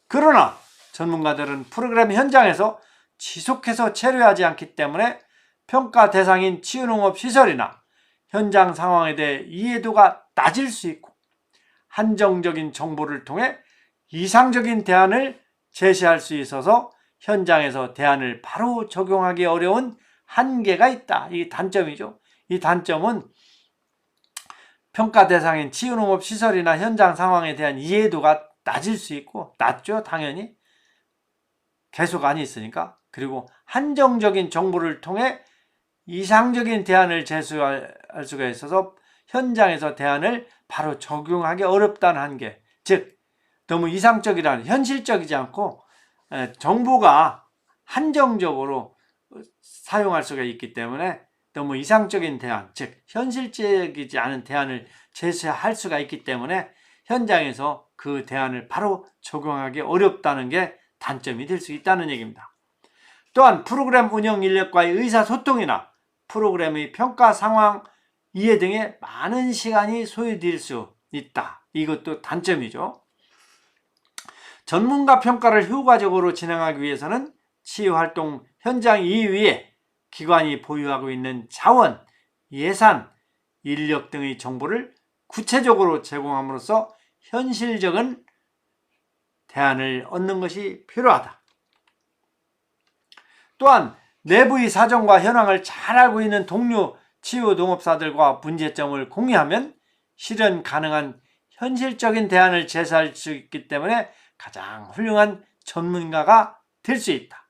그러나 전문가들은 프로그램 현장에서 지속해서 체류하지 않기 때문에 평가 대상인 치유농업시설이나 현장 상황에 대해 이해도가 낮을 수 있고 한정적인 정보를 통해 이상적인 대안을 제시할 수 있어서 현장에서 대안을 바로 적용하기 어려운 한계가 있다. 이 단점이죠. 이 단점은 평가 대상인 치유농업시설이나 현장 상황에 대한 이해도가 낮을 수 있고, 낮죠 당연히. 계속 있으니까. 그리고 한정적인 정보를 통해 이상적인 대안을 제시할 수가 있어서 현장에서 대안을 바로 적용하기 어렵다는 한계. 즉 너무 이상적이라는, 현실적이지 않고 정보가 한정적으로 사용할 수가 있기 때문에 너무 이상적인 대안, 즉 현실적이지 않은 대안을 제시할 수가 있기 때문에 현장에서 그 대안을 바로 적용하기 어렵다는 게 단점이 될 수 있다는 얘기입니다. 또한 프로그램 운영 인력과의 의사소통이나 프로그램의 평가 상황 이해 등에 많은 시간이 소요될 수 있다. 이것도 단점이죠. 전문가 평가를 효과적으로 진행하기 위해서는 치유활동 현장 이외에 기관이 보유하고 있는 자원, 예산, 인력 등의 정보를 구체적으로 제공함으로써 현실적인 대안을 얻는 것이 필요하다. 또한 내부의 사정과 현황을 잘 알고 있는 동료 치유농업사들과 문제점을 공유하면 실현 가능한 현실적인 대안을 제시할 수 있기 때문에 가장 훌륭한 전문가가 될 수 있다.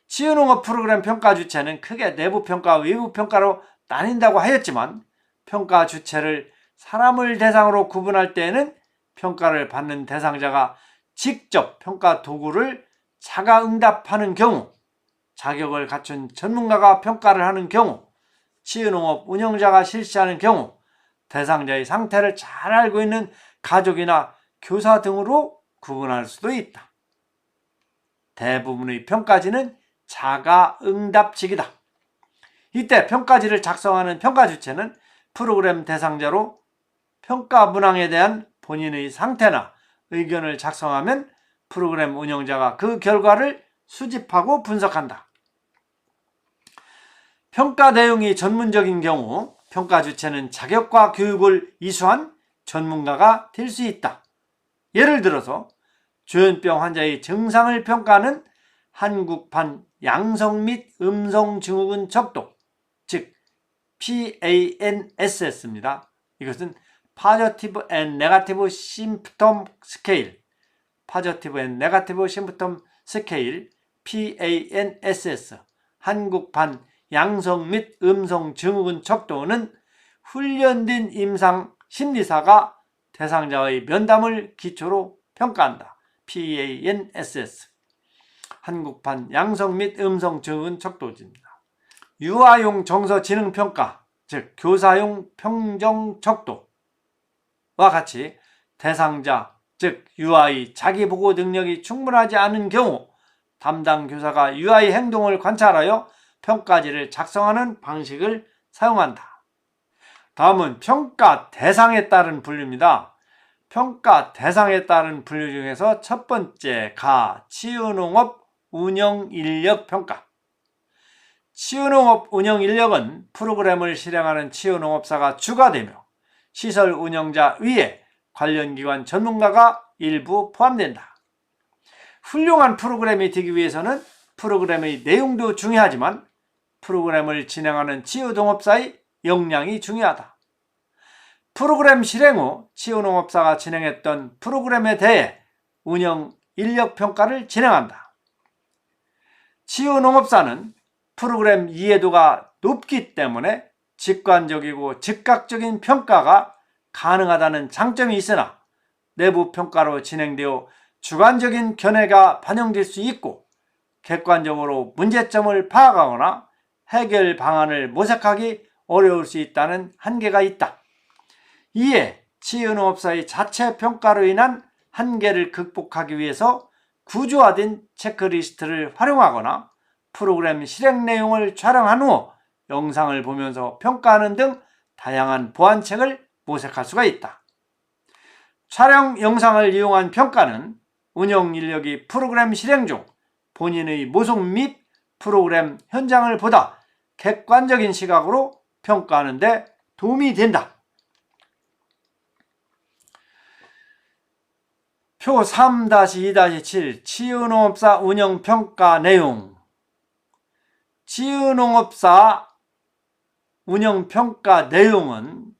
치유농업 프로그램 평가 주체는 크게 내부평가와 외부평가로 나뉜다고 하였지만 평가 주체를 사람을 대상으로 구분할 때에는 평가를 받는 대상자가 직접 평가 도구를 자가응답하는 경우, 자격을 갖춘 전문가가 평가를 하는 경우, 치유농업 운영자가 실시하는 경우, 대상자의 상태를 잘 알고 있는 가족이나 교사 등으로 구분할 수도 있다. 대부분의 평가지는 자가응답식이다. 이때 평가지를 작성하는 평가 주체는 프로그램 대상자로 평가 문항에 대한 본인의 상태나 의견을 작성하면 프로그램 운영자가 그 결과를 수집하고 분석한다. 평가 내용이 전문적인 경우 평가 주체는 자격과 교육을 이수한 전문가가 될 수 있다. 예를 들어서 조현병 환자의 증상을 평가하는 한국판 양성 및 음성 증후군 척도, 즉 PANSS입니다. 이것은 Positive and Negative Symptom Scale, Positive and Negative Symptom Scale, PANSS, 한국판 양성 및 음성 증후군 척도는 훈련된 임상 심리사가 대상자의 면담을 기초로 평가한다. PANSS, 한국판 양성 및 음성 증후군 척도입니다. 유아용 정서 지능 평가, 즉 교사용 평정 척도와 같이 대상자, 즉 유아의 자기보고 능력이 충분하지 않은 경우 담당 교사가 유아의 행동을 관찰하여 평가지를 작성하는 방식을 사용한다. 다음은 평가 대상에 따른 분류입니다. 평가 대상에 따른 분류 중에서 첫 번째 치유농업 운영인력 평가. 치유농업 운영인력은 프로그램을 실행하는 치유농업사가 주가 되며 시설 운영자 위에 관련기관 전문가가 일부 포함된다. 훌륭한 프로그램이 되기 위해서는 프로그램의 내용도 중요하지만 프로그램을 진행하는 치유농업사의 역량이 중요하다. 프로그램 실행 후 치유농업사가 진행했던 프로그램에 대해 운영 인력 평가를 진행한다. 치유농업사는 프로그램 이해도가 높기 때문에 직관적이고 즉각적인 평가가 가능하다는 장점이 있으나 내부 평가로 진행되어 주관적인 견해가 반영될 수 있고 객관적으로 문제점을 파악하거나 해결 방안을 모색하기 어려울 수 있다는 한계가 있다. 이에 치유농업사의 자체 평가로 인한 한계를 극복하기 위해서 구조화된 체크리스트를 활용하거나 프로그램 실행 내용을 촬영한 후 영상을 보면서 평가하는 등 다양한 보완책을 모색할 수가 있다. 촬영 영상을 이용한 평가는 운영 인력이 프로그램 실행 중 본인의 모습 및 프로그램 현장을 보다 객관적인 시각으로 평가하는 데 도움이 된다. 표 3-2-7 치유농업사 운영평가 내용. 치유농업사 운영평가 내용은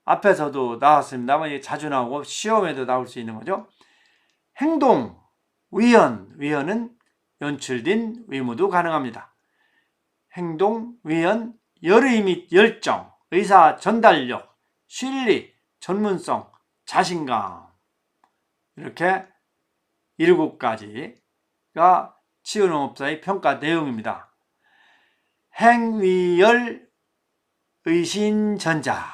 앞에서도 나왔습니다만 자주 나오고 시험에도 나올 수 있는 거죠. 행동, 위헌은 연출된 의무도 가능합니다. 행동, 위헌, 열의 및 열정, 의사 전달력, 신뢰, 전문성, 자신감, 이렇게 7가지가 치유농업사의 평가 내용입니다. 행위열, 의신전자,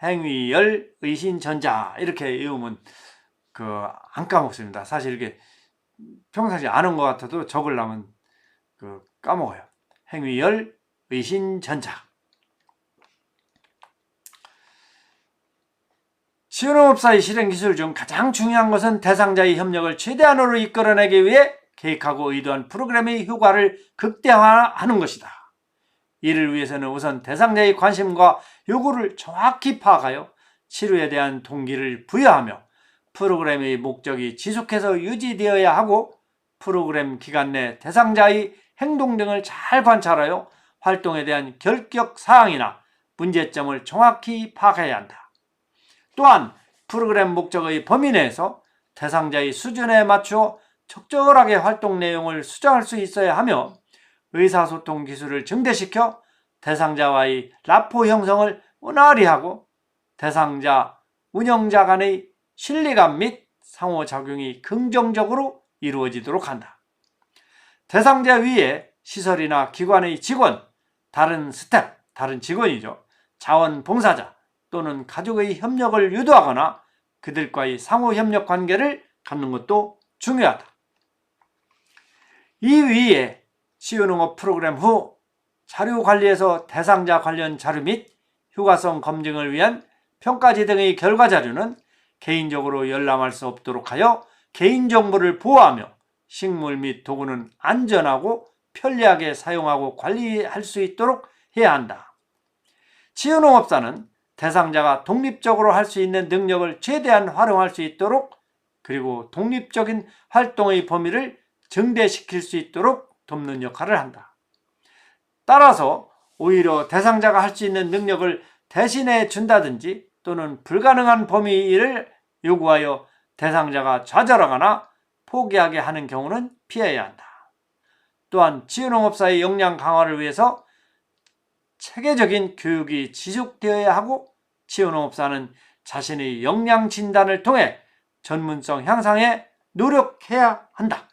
행위열, 의신전자 이렇게 외우면 안 까먹습니다. 사실 이게 평상시에 아는 것 같아도 적으려면 까먹어요. 행위열, 의신전자. 치유농업사의 실행기술 중 가장 중요한 것은 대상자의 협력을 최대한으로 이끌어내기 위해 계획하고 의도한 프로그램의 효과를 극대화하는 것이다. 이를 위해서는 우선 대상자의 관심과 요구를 정확히 파악하여 치료에 대한 동기를 부여하며 프로그램의 목적이 지속해서 유지되어야 하고 프로그램 기간 내 대상자의 행동 등을 잘 관찰하여 활동에 대한 결격 사항이나 문제점을 정확히 파악해야 한다. 또한 프로그램 목적의 범위 내에서 대상자의 수준에 맞추어 적절하게 활동 내용을 수정할 수 있어야 하며 의사소통 기술을 증대시켜 대상자와의 라포 형성을 원활히 하고 대상자, 운영자 간의 신뢰감 및 상호작용이 긍정적으로 이루어지도록 한다. 대상자 위에 시설이나 기관의 직원, 다른 스텝, 다른 직원이죠. 자원봉사자 또는 가족의 협력을 유도하거나 그들과의 상호협력 관계를 갖는 것도 중요하다. 이 위에 치유농업 프로그램 후 자료관리에서 대상자 관련 자료 및 효과성 검증을 위한 평가지 등의 결과 자료는 개인적으로 열람할 수 없도록 하여 개인정보를 보호하며 식물 및 도구는 안전하고 편리하게 사용하고 관리할 수 있도록 해야 한다. 치유농업사는 대상자가 독립적으로 할 수 있는 능력을 최대한 활용할 수 있도록 그리고 독립적인 활동의 범위를 증대시킬 수 있도록 돕는 역할을 한다. 따라서 오히려 대상자가 할 수 있는 능력을 대신해 준다든지 또는 불가능한 범위를 요구하여 대상자가 좌절하거나 포기하게 하는 경우는 피해야 한다. 또한 치유농업사의 역량 강화를 위해서 체계적인 교육이 지속되어야 하고 치유농업사는 자신의 역량 진단을 통해 전문성 향상에 노력해야 한다.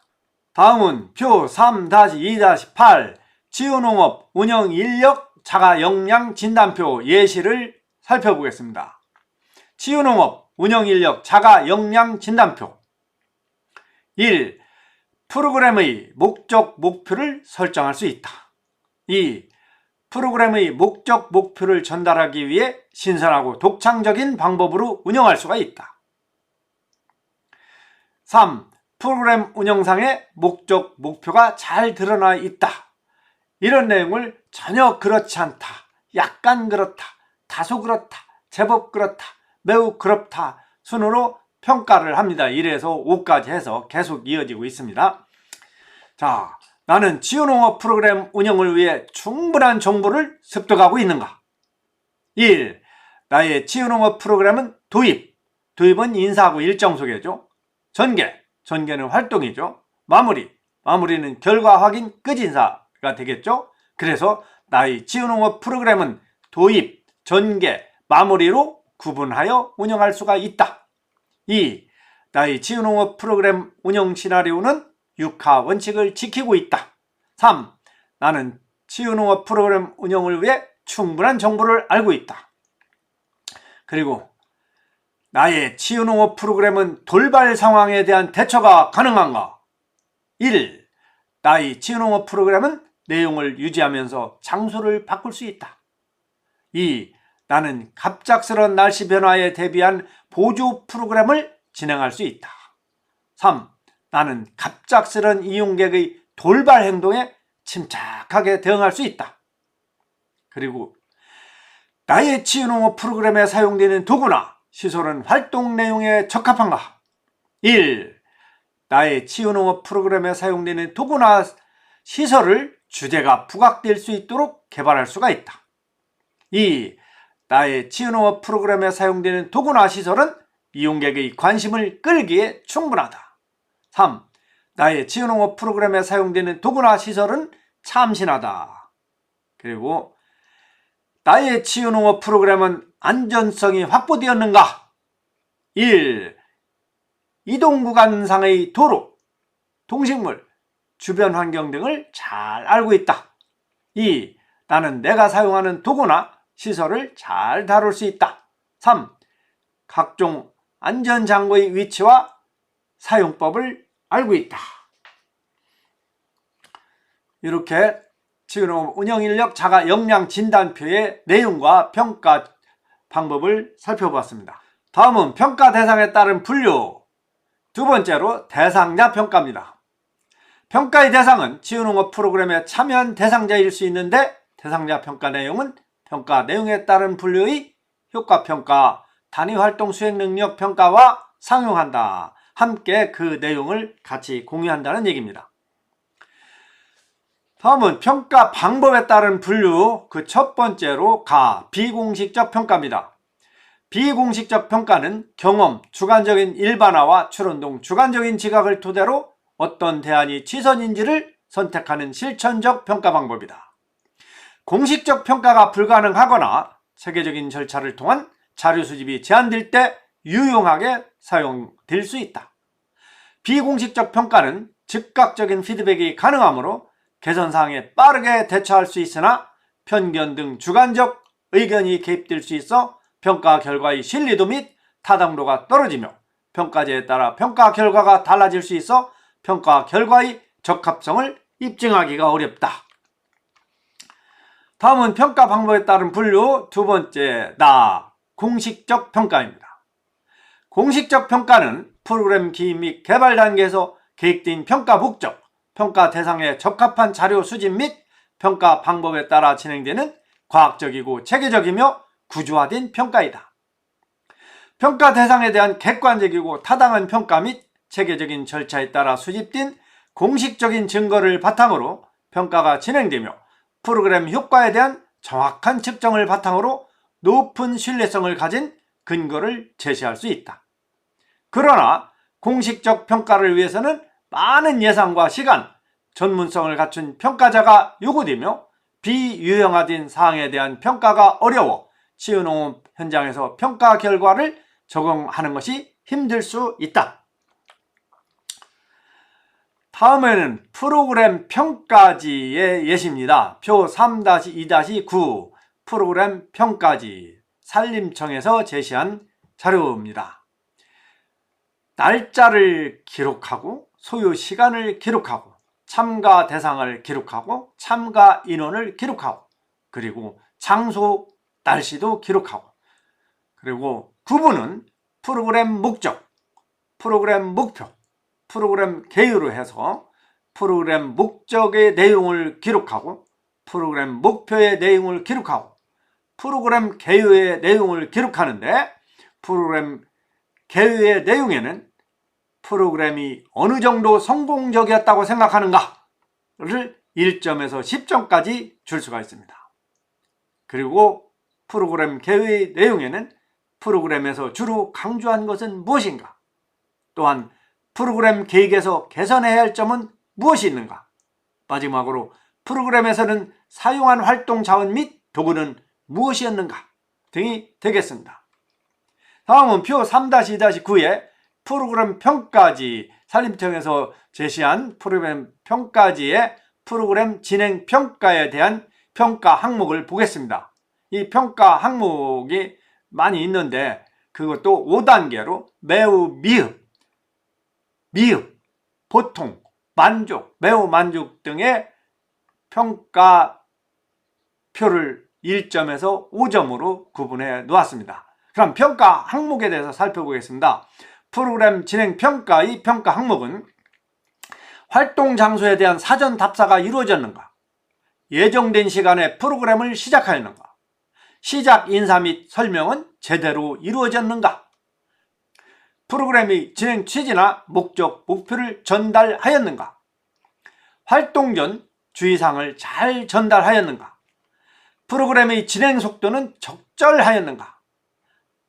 다음은 표 3-2-8 치유농업 운영 인력 자가 역량 진단표 예시를 살펴보겠습니다. 치유농업 운영 인력 자가 역량 진단표 1. 프로그램의 목적 목표를 설정할 수 있다. 2. 프로그램의 목적 목표를 전달하기 위해 신선하고 독창적인 방법으로 운영할 수가 있다. 3. 프로그램 운영상의 목적 목표가 잘 드러나 있다. 이런 내용을 전혀 그렇지 않다, 약간 그렇다, 다소 그렇다, 제법 그렇다, 매우 그렇다 순으로 평가를 합니다. 1에서 5까지 해서 계속 이어지고 있습니다. 자, 나는 치유농업 프로그램 운영을 위해 충분한 정보를 습득하고 있는가? 1. 나의 치유농업 프로그램은 도입. 도입은 인사하고 일정 소개죠. 전개. 전개는 활동이죠. 마무리. 마무리는 결과 확인 끝 인사가 되겠죠. 그래서 나의 치유농업 프로그램은 도입, 전개, 마무리로 구분하여 운영할 수가 있다. 2. 나의 치유농업 프로그램 운영 시나리오는 6하 원칙을 지키고 있다. 3. 나는 치유농업 프로그램 운영을 위해 충분한 정보를 알고 있다. 그리고 나의 치유농업 프로그램은 돌발 상황에 대한 대처가 가능한가? 1. 나의 치유농업 프로그램은 내용을 유지하면서 장소를 바꿀 수 있다. 2. 나는 갑작스러운 날씨 변화에 대비한 보조 프로그램을 진행할 수 있다. 3. 나는 갑작스러운 이용객의 돌발 행동에 침착하게 대응할 수 있다. 그리고 나의 치유농업 프로그램에 사용되는 도구나 시설은 활동 내용에 적합한가? 1. 나의 치유농업 프로그램에 사용되는 도구나 시설을 주제가 부각될 수 있도록 개발할 수가 있다. 2. 나의 치유농업 프로그램에 사용되는 도구나 시설은 이용객의 관심을 끌기에 충분하다. 3. 나의 치유농업 프로그램에 사용되는 도구나 시설은 참신하다. 그리고 나의 치유농업 프로그램은 안전성이 확보되었는가? 1. 이동구간상의 도로, 동식물, 주변 환경 등을 잘 알고 있다. 2. 나는 내가 사용하는 도구나 시설을 잘 다룰 수 있다. 3. 각종 안전장구의 위치와 사용법을 알고 있다. 이렇게 치유농업 운영인력 자가 역량 진단표의 내용과 평가 방법을 살펴봤습니다. 다음은 평가 대상에 따른 분류. 두 번째로 대상자 평가입니다. 평가의 대상은 치유농업 프로그램에 참여한 대상자일 수 있는데 대상자 평가 내용은 평가 내용에 따른 분류의 효과평가, 단위활동 수행능력 평가와 상용한다. 함께 그 내용을 같이 공유한다는 얘기입니다. 다음은 평가 방법에 따른 분류, 그 첫 번째로 비공식적 평가입니다. 비공식적 평가는 경험, 주관적인 일반화와 추론동 주관적인 지각을 토대로 어떤 대안이 최선인지를 선택하는 실천적 평가 방법이다. 공식적 평가가 불가능하거나 체계적인 절차를 통한 자료 수집이 제한될 때 유용하게 사용될 수 있다. 비공식적 평가는 즉각적인 피드백이 가능하므로 개선사항에 빠르게 대처할 수 있으나 편견 등 주관적 의견이 개입될 수 있어 평가 결과의 신뢰도 및 타당도가 떨어지며 평가제에 따라 평가 결과가 달라질 수 있어 평가 결과의 적합성을 입증하기가 어렵다. 다음은 평가 방법에 따른 분류, 두 번째, 공식적 평가입니다. 공식적 평가는 프로그램 기획 및 개발 단계에서 계획된 평가 목적, 평가 대상에 적합한 자료 수집 및 평가 방법에 따라 진행되는 과학적이고 체계적이며 구조화된 평가이다. 평가 대상에 대한 객관적이고 타당한 평가 및 체계적인 절차에 따라 수집된 공식적인 증거를 바탕으로 평가가 진행되며 프로그램 효과에 대한 정확한 측정을 바탕으로 높은 신뢰성을 가진 근거를 제시할 수 있다. 그러나 공식적 평가를 위해서는 많은 예산과 시간, 전문성을 갖춘 평가자가 요구되며 비유형화된 사항에 대한 평가가 어려워 치유농업 현장에서 평가 결과를 적용하는 것이 힘들 수 있다. 다음에는 프로그램 평가지의 예시입니다. 표 3-2-9 프로그램 평가지, 산림청에서 제시한 자료입니다. 날짜를 기록하고 소요 시간을 기록하고 참가 대상을 기록하고 참가 인원을 기록하고 그리고 장소, 날씨도 기록하고 그리고 구분은 프로그램 목적, 프로그램 목표, 프로그램 개요로 해서 프로그램 목적의 내용을 기록하고 프로그램 목표의 내용을 기록하고 프로그램 개요의 내용을 기록하는데 프로그램 개요의 내용에는 프로그램이 어느 정도 성공적이었다고 생각하는가를 1점에서 10점까지 줄 수가 있습니다. 그리고 프로그램 개요의 내용에는 프로그램에서 주로 강조한 것은 무엇인가? 또한 프로그램 계획에서 개선해야 할 점은 무엇이 있는가? 마지막으로 프로그램에서는 사용한 활동 자원 및 도구는 무엇이었는가? 등이 되겠습니다. 다음은 표 3-2-9의 프로그램 평가지, 산림청에서 제시한 프로그램 평가지의 프로그램 진행 평가에 대한 평가 항목을 보겠습니다. 이 평가 항목이 많이 있는데 그것도 5단계로 매우 미흡, 보통, 만족, 매우 만족 등의 평가표를 1점에서 5점으로 구분해 놓았습니다. 그럼 평가 항목에 대해서 살펴보겠습니다. 프로그램 진행 평가의 평가 항목은 활동 장소에 대한 사전 답사가 이루어졌는가, 예정된 시간에 프로그램을 시작하였는가, 시작 인사 및 설명은 제대로 이루어졌는가, 프로그램의 진행 취지나 목적, 목표를 전달하였는가, 활동 전 주의사항을 잘 전달하였는가, 프로그램의 진행 속도는 적절하였는가,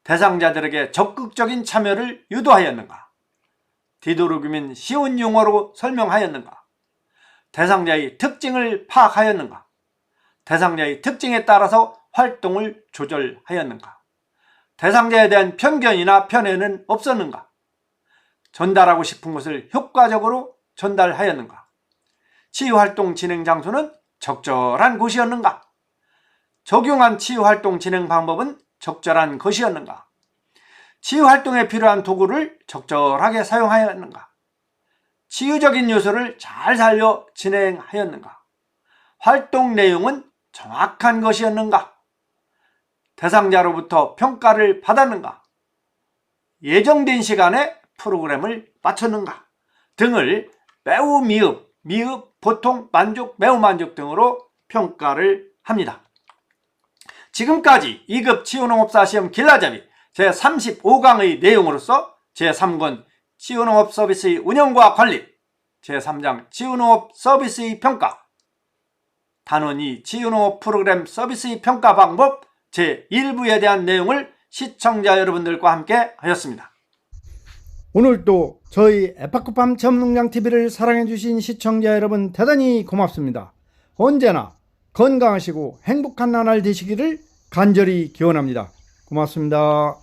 대상자들에게 적극적인 참여를 유도하였는가, 되도록이면 쉬운 용어로 설명하였는가, 대상자의 특징을 파악하였는가, 대상자의 특징에 따라서 활동을 조절하였는가, 대상자에 대한 편견이나 편애는 없었는가, 전달하고 싶은 것을 효과적으로 전달하였는가, 치유활동 진행 장소는 적절한 곳이었는가, 적용한 치유활동 진행 방법은 적절한 것이었는가, 치유활동에 필요한 도구를 적절하게 사용하였는가, 치유적인 요소를 잘 살려 진행하였는가, 활동 내용은 정확한 것이었는가, 대상자로부터 평가를 받았는가, 예정된 시간에 프로그램을 마쳤는가 등을 매우 미흡, 보통, 만족, 매우 만족 등으로 평가를 합니다. 지금까지 2급 치유농업사 시험 길라잡이 제35강의 내용으로서 제3권 치유농업 서비스의 운영과 관리, 제3장 치유농업 서비스의 평가, 단원 2 치유농업 프로그램 서비스의 평가 방법 제1부에 대한 내용을 시청자 여러분들과 함께 하였습니다. 오늘도 저희 에파크팜 체험농장TV를 사랑해주신 시청자 여러분 대단히 고맙습니다. 언제나 건강하시고 행복한 나날 되시기를 간절히 기원합니다. 고맙습니다.